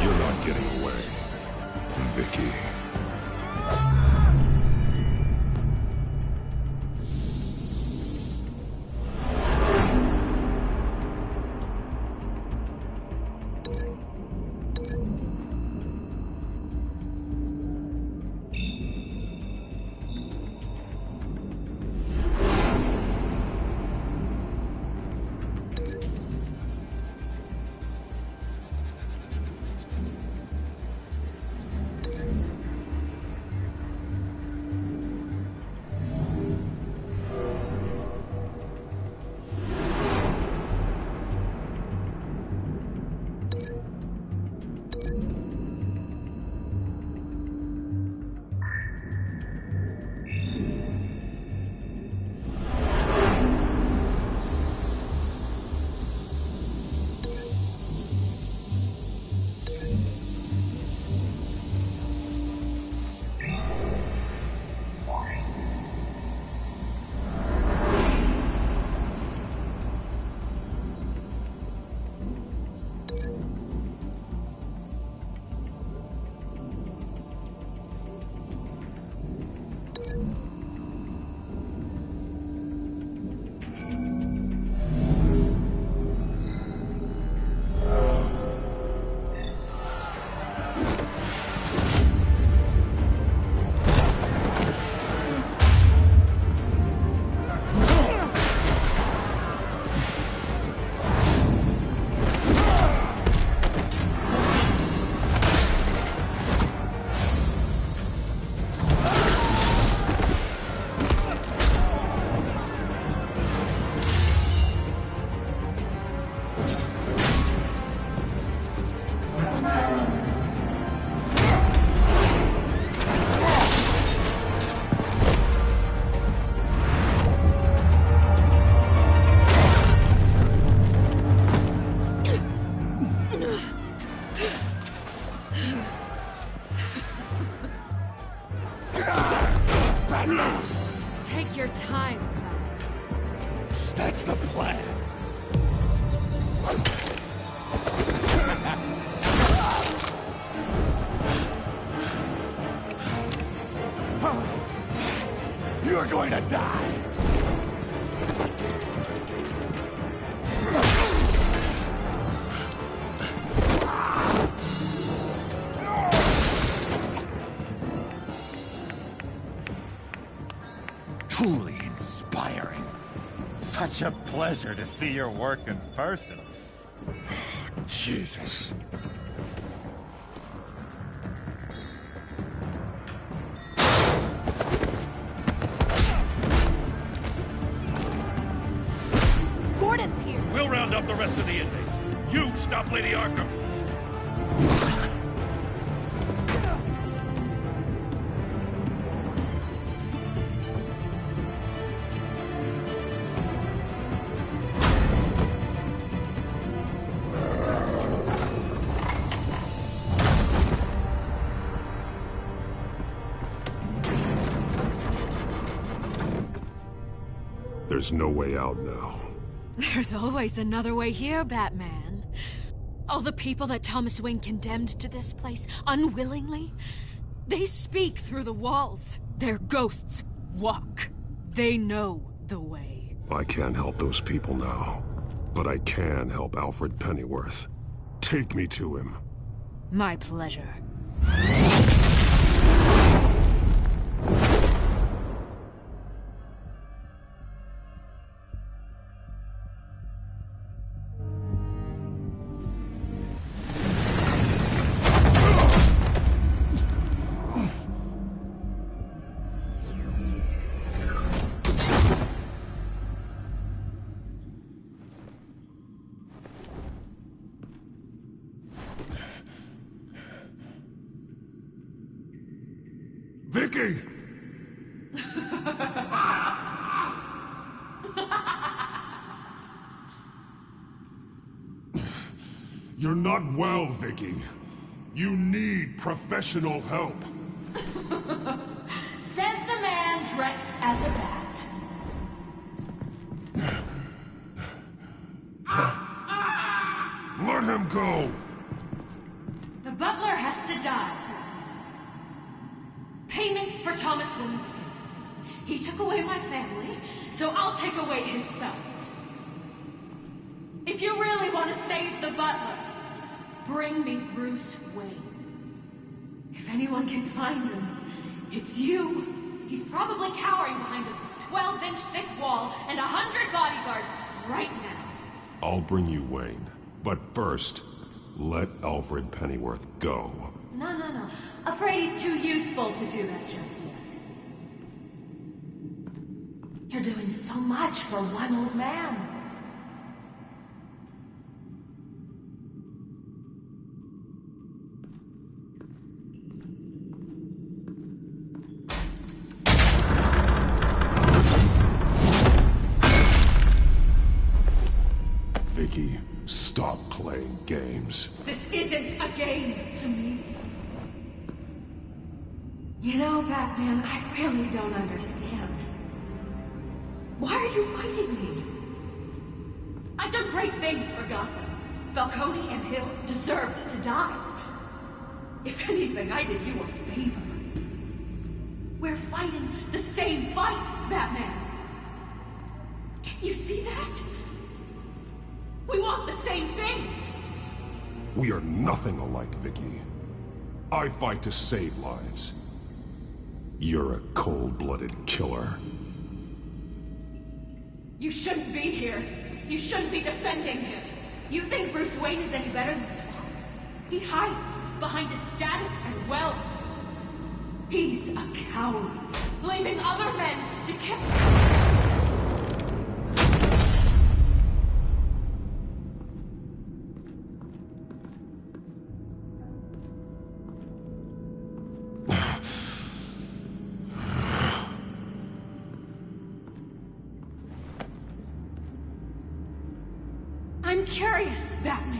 You're not getting away, Vicky. Take your time, Sons. That's the plan. You're going to die. Truly inspiring. Such a pleasure to see your work in person. Jesus. Gordon's here. We'll round up the rest of the inmates. You stop Lady Arkham. There's no way out now. There's always another way here, Batman. All the people that Thomas Wayne condemned to this place unwillingly, they speak through the walls. Their ghosts walk. They know the way. I can't help those people now, but I can help Alfred Pennyworth. Take me to him. My pleasure. Vicky! You're not well, Vicky. You need professional help. Says the man dressed as a bat. Let him go! The butler has to die. Payment for Thomas Wayne's sins. He took away my family, so I'll take away his sons. If you really want to save the butler, bring me Bruce Wayne. If anyone can find him, it's you. He's probably cowering behind a 12-inch thick wall and 100 bodyguards right now. I'll bring you Wayne. But first, let Alfred Pennyworth go. No. Afraid he's too useful to do that just yet. You're doing so much for one old man. Vicky, stop playing games. This isn't a game to me. You know, Batman, I really don't understand. Why are you fighting me? I've done great things for Gotham. Falcone and Hill deserved to die. If anything, I did you a favor. We're fighting the same fight, Batman. Can you see that? We want the same things. We are nothing alike, Vicky. I fight to save lives. You're a cold-blooded killer. You shouldn't be here. You shouldn't be defending him. You think Bruce Wayne is any better than his father? He hides behind his status and wealth. He's a coward, leaving other men to kill. I'm curious, Batman.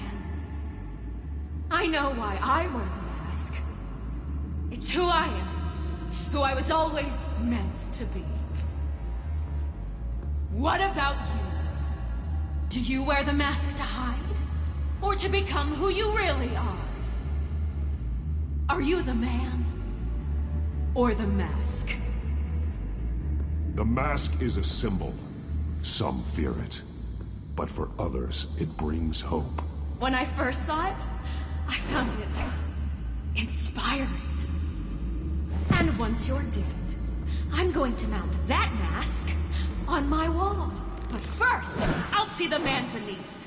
I know why I wear the mask. It's who I am. Who I was always meant to be. What about you? Do you wear the mask to hide? Or to become who you really are? Are you the man? Or the mask? The mask is a symbol. Some fear it. But for others, it brings hope. When I first saw it, I found it inspiring. And once you're dead, I'm going to mount that mask on my wall. But first, I'll see the man beneath.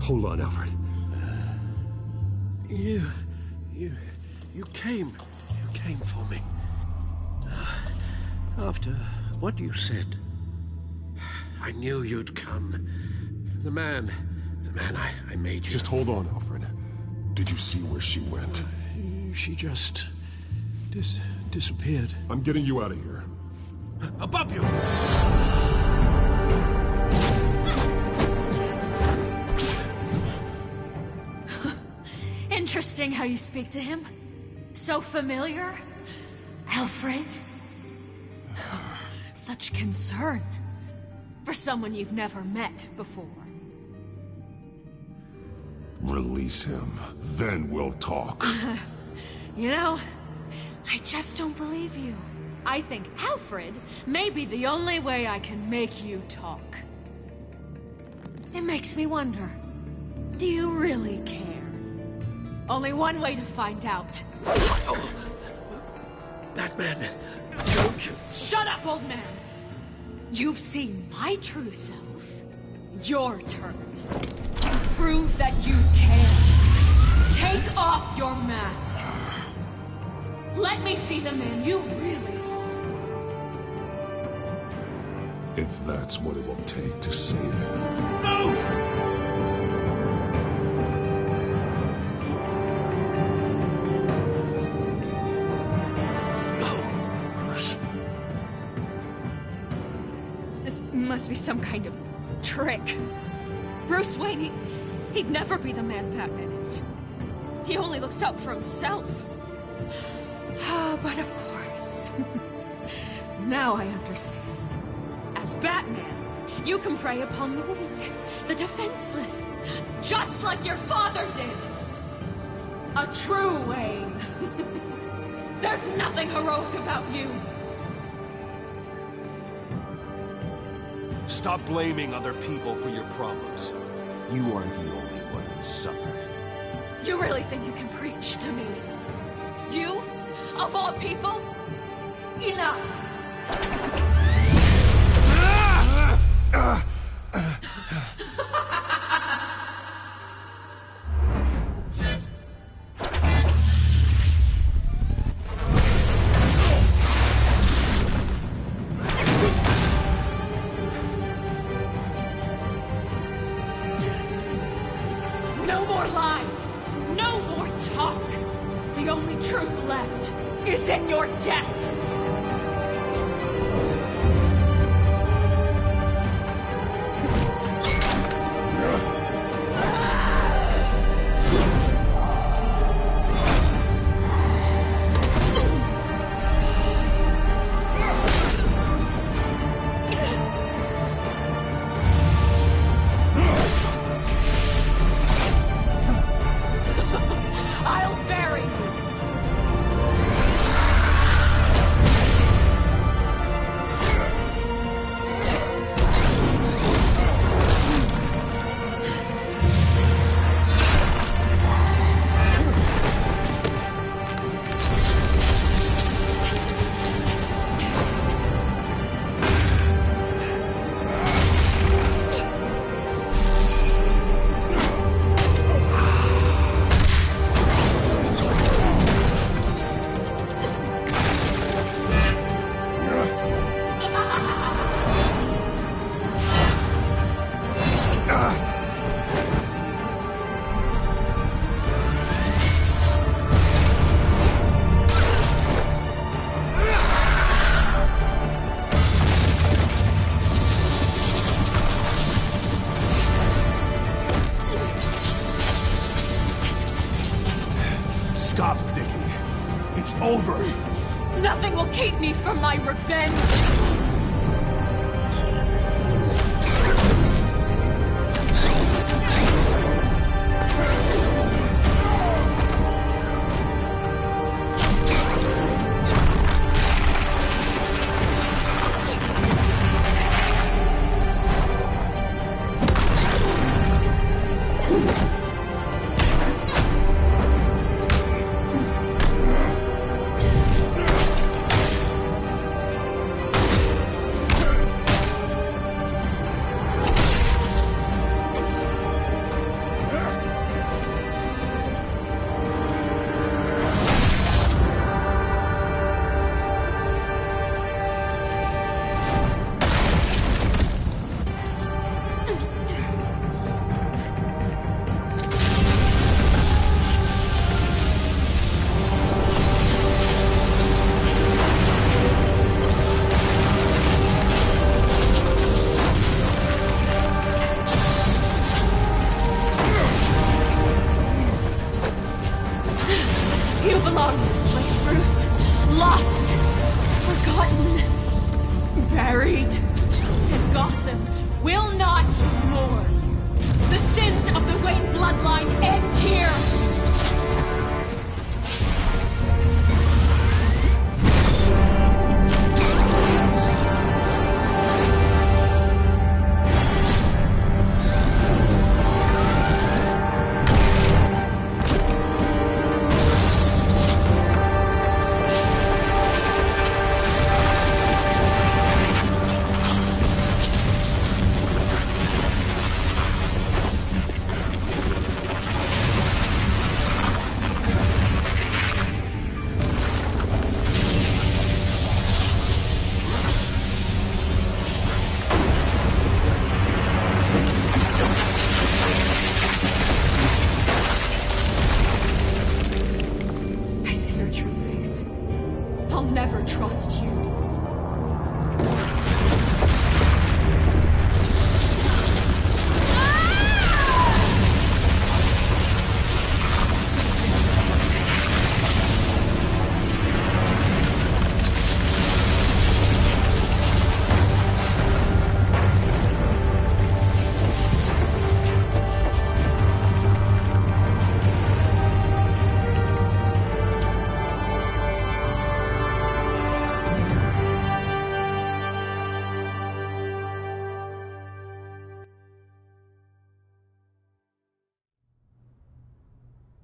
Hold on, Alfred. You came for me. After what you said, I knew you'd come. The man I made you. Just hold on, Alfred. Did you see where she went? She just disappeared. I'm getting you out of here. Above you! Interesting how you speak to him. So familiar. Alfred. Such concern. For someone you've never met before. Release him. Then we'll talk. You know, I just don't believe you. I think Alfred may be the only way I can make you talk. It makes me wonder, Do you really care? Only one way to find out. Batman, don't you... Shut up, old man! You've seen my true self. Your turn. Prove that you care. Take off your mask. Let me see the man you really are. If that's what it will take to save him. No! Must be some kind of trick. Bruce Wayne, he'd never be the man Batman is. He only looks out for himself. But of course. Now I understand. As Batman, you can prey upon the weak, the defenseless, just like your father did. A true Wayne. There's nothing heroic about you. Stop blaming other people for your problems. You aren't the only one who suffered. You really think you can preach to me? You? Of all people? Enough! No more lies! No more talk! The only truth left is in your death! I'll bury you! Stop, Vicky. It's over. Nothing will keep me from my revenge!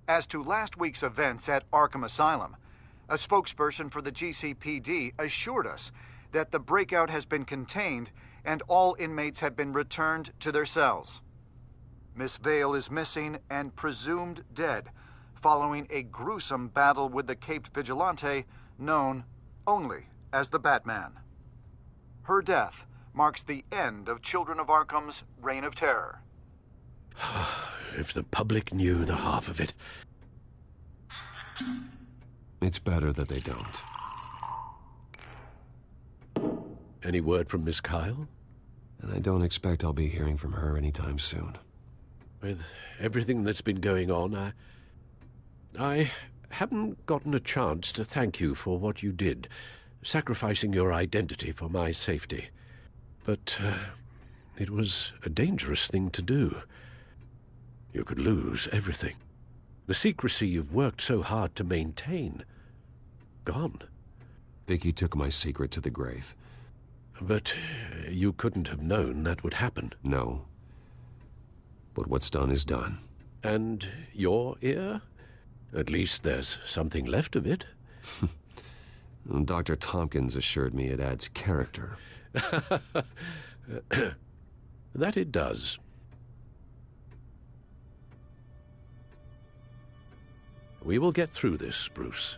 As to last week's events at Arkham Asylum, a spokesperson for the GCPD assured us that the breakout has been contained and all inmates have been returned to their cells. Miss Vale is missing and presumed dead following a gruesome battle with the caped vigilante known only as the Batman. Her death marks the end of Children of Arkham's reign of terror. If the public knew the half of it. It's better that they don't. Any word from Miss Kyle? And I don't expect I'll be hearing from her anytime soon. With everything that's been going on, I haven't gotten a chance to thank you for what you did, sacrificing your identity for my safety. But it was a dangerous thing to do. You could lose everything. The secrecy you've worked so hard to maintain. Gone. Vicky took my secret to the grave. But you couldn't have known that would happen. No. But what's done is done. And your ear? At least there's something left of it. Dr. Tompkins assured me it adds character. That it does. We will get through this, Bruce.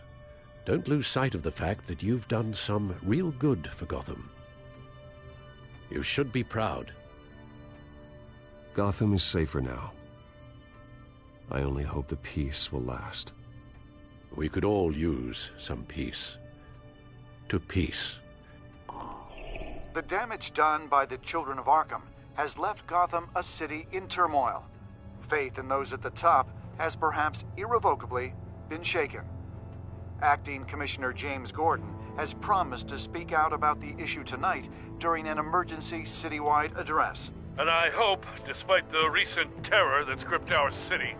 Don't lose sight of the fact that you've done some real good for Gotham. You should be proud. Gotham is safer now. I only hope the peace will last. We could all use some peace. To peace. The damage done by the Children of Arkham has left Gotham a city in turmoil. Faith in those at the top has perhaps irrevocably been shaken. Acting Commissioner James Gordon has promised to speak out about the issue tonight during an emergency citywide address. And I hope, despite the recent terror that's gripped our city,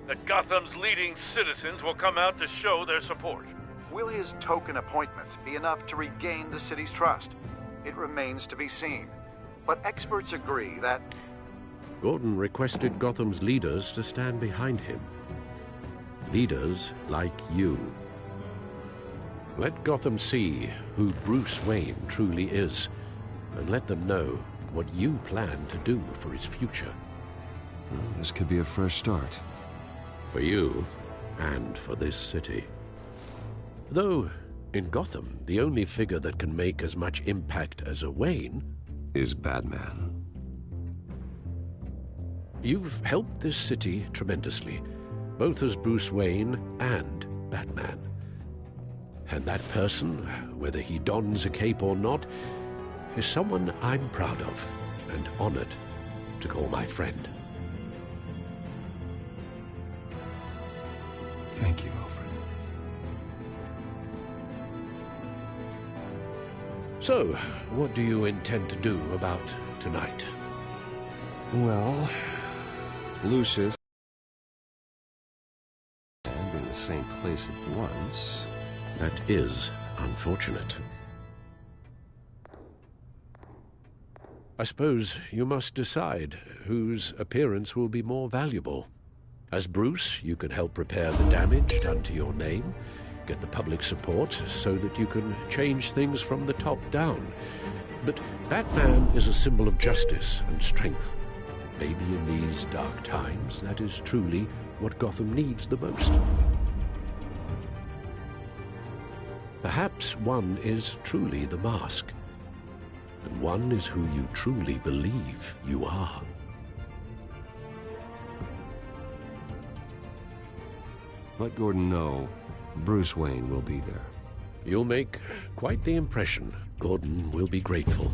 that Gotham's leading citizens will come out to show their support. Will his token appointment be enough to regain the city's trust? It remains to be seen. But experts agree that... Gordon requested Gotham's leaders to stand behind him. Leaders like you. Let Gotham see who Bruce Wayne truly is, and let them know what you plan to do for his future. Well, this could be a fresh start. For you, and for this city. Though, in Gotham, the only figure that can make as much impact as a Wayne... is Batman. You've helped this city tremendously, both as Bruce Wayne and Batman. And that person, whether he dons a cape or not, is someone I'm proud of and honored to call my friend. Thank you, Alfred. So, what do you intend to do about tonight? Well, Lucius and in the same place at once. That is unfortunate. I suppose you must decide whose appearance will be more valuable. As Bruce, you can help repair the damage done to your name, get the public support so that you can change things from the top down. But Batman is a symbol of justice and strength. Maybe in these dark times, that is truly what Gotham needs the most. Perhaps one is truly the mask, and one is who you truly believe you are. Let Gordon know Bruce Wayne will be there. You'll make quite the impression. Gordon will be grateful.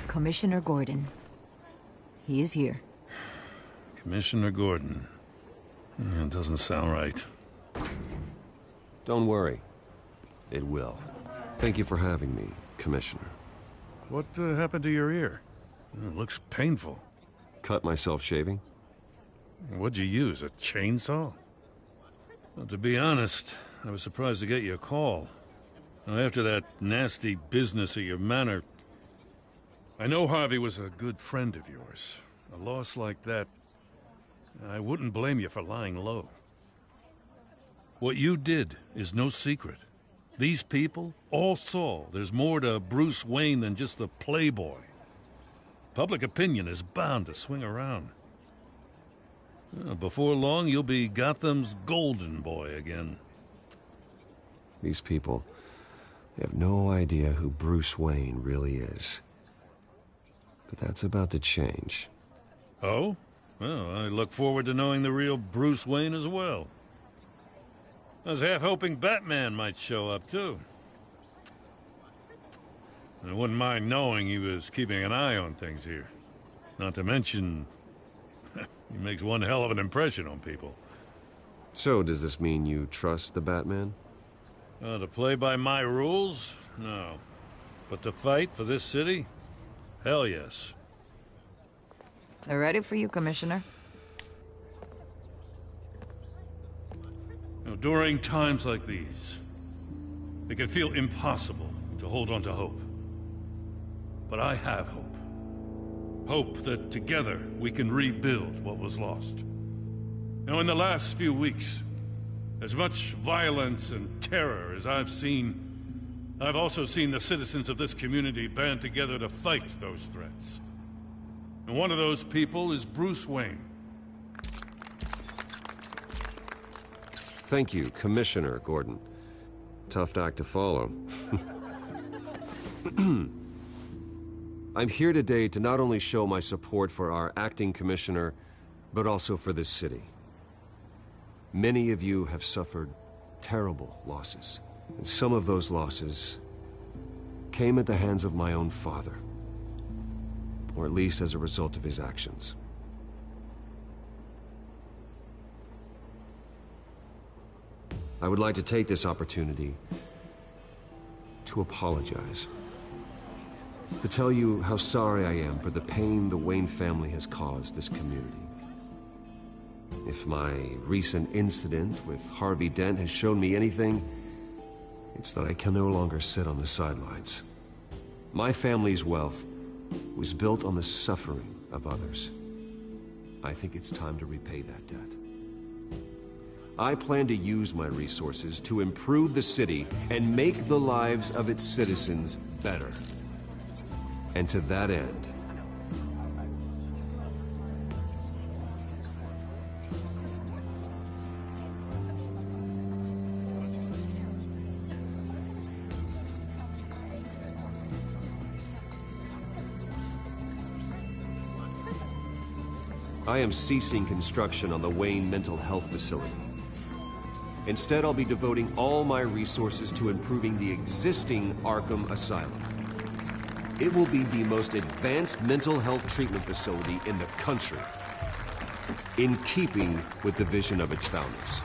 Commissioner Gordon. He is here. Commissioner Gordon. It doesn't sound right. Don't worry. It will. Thank you for having me, Commissioner. What happened to your ear? It looks painful. Cut myself shaving? What'd you use, a chainsaw? Well, to be honest, I was surprised to get your call. Now, after that nasty business at your manor, I know Harvey was a good friend of yours. A loss like that, I wouldn't blame you for lying low. What you did is no secret. These people all saw there's more to Bruce Wayne than just the playboy. Public opinion is bound to swing around. Before long, you'll be Gotham's golden boy again. These people, they have no idea who Bruce Wayne really is. But that's about to change. Oh? Well, I look forward to knowing the real Bruce Wayne as well. I was half hoping Batman might show up, too. I wouldn't mind knowing he was keeping an eye on things here. Not to mention, he makes one hell of an impression on people. So, does this mean you trust the Batman? To play by my rules? No. But to fight for this city? Hell yes. They're ready for you, Commissioner. During times like these, it can feel impossible to hold on to hope. But I have hope. Hope that together we can rebuild what was lost. Now, in the last few weeks, as much violence and terror as I've seen, I've also seen the citizens of this community band together to fight those threats. And one of those people is Bruce Wayne. Thank you, Commissioner Gordon. Tough act to follow. I'm here today to not only show my support for our acting commissioner, but also for this city. Many of you have suffered terrible losses, and some of those losses came at the hands of my own father, or at least as a result of his actions. I would like to take this opportunity to apologize. To tell you how sorry I am for the pain the Wayne family has caused this community. If my recent incident with Harvey Dent has shown me anything, it's that I can no longer sit on the sidelines. My family's wealth was built on the suffering of others. I think it's time to repay that debt. I plan to use my resources to improve the city and make the lives of its citizens better. And to that end, I am ceasing construction on the Wayne Mental Health Facility. Instead, I'll be devoting all my resources to improving the existing Arkham Asylum. It will be the most advanced mental health treatment facility in the country, in keeping with the vision of its founders.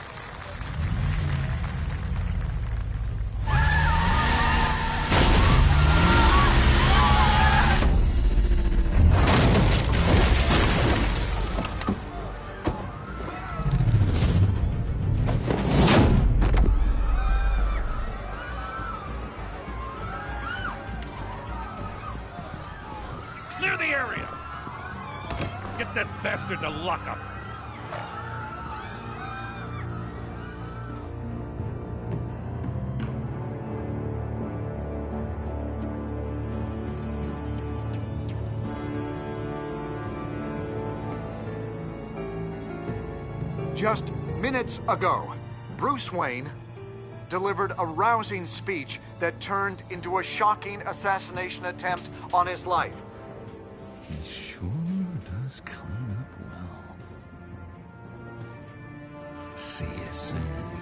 Clear the area! Get that bastard to lockup! Just minutes ago, Bruce Wayne delivered a rousing speech that turned into a shocking assassination attempt on his life. He sure does clean up well. See you soon.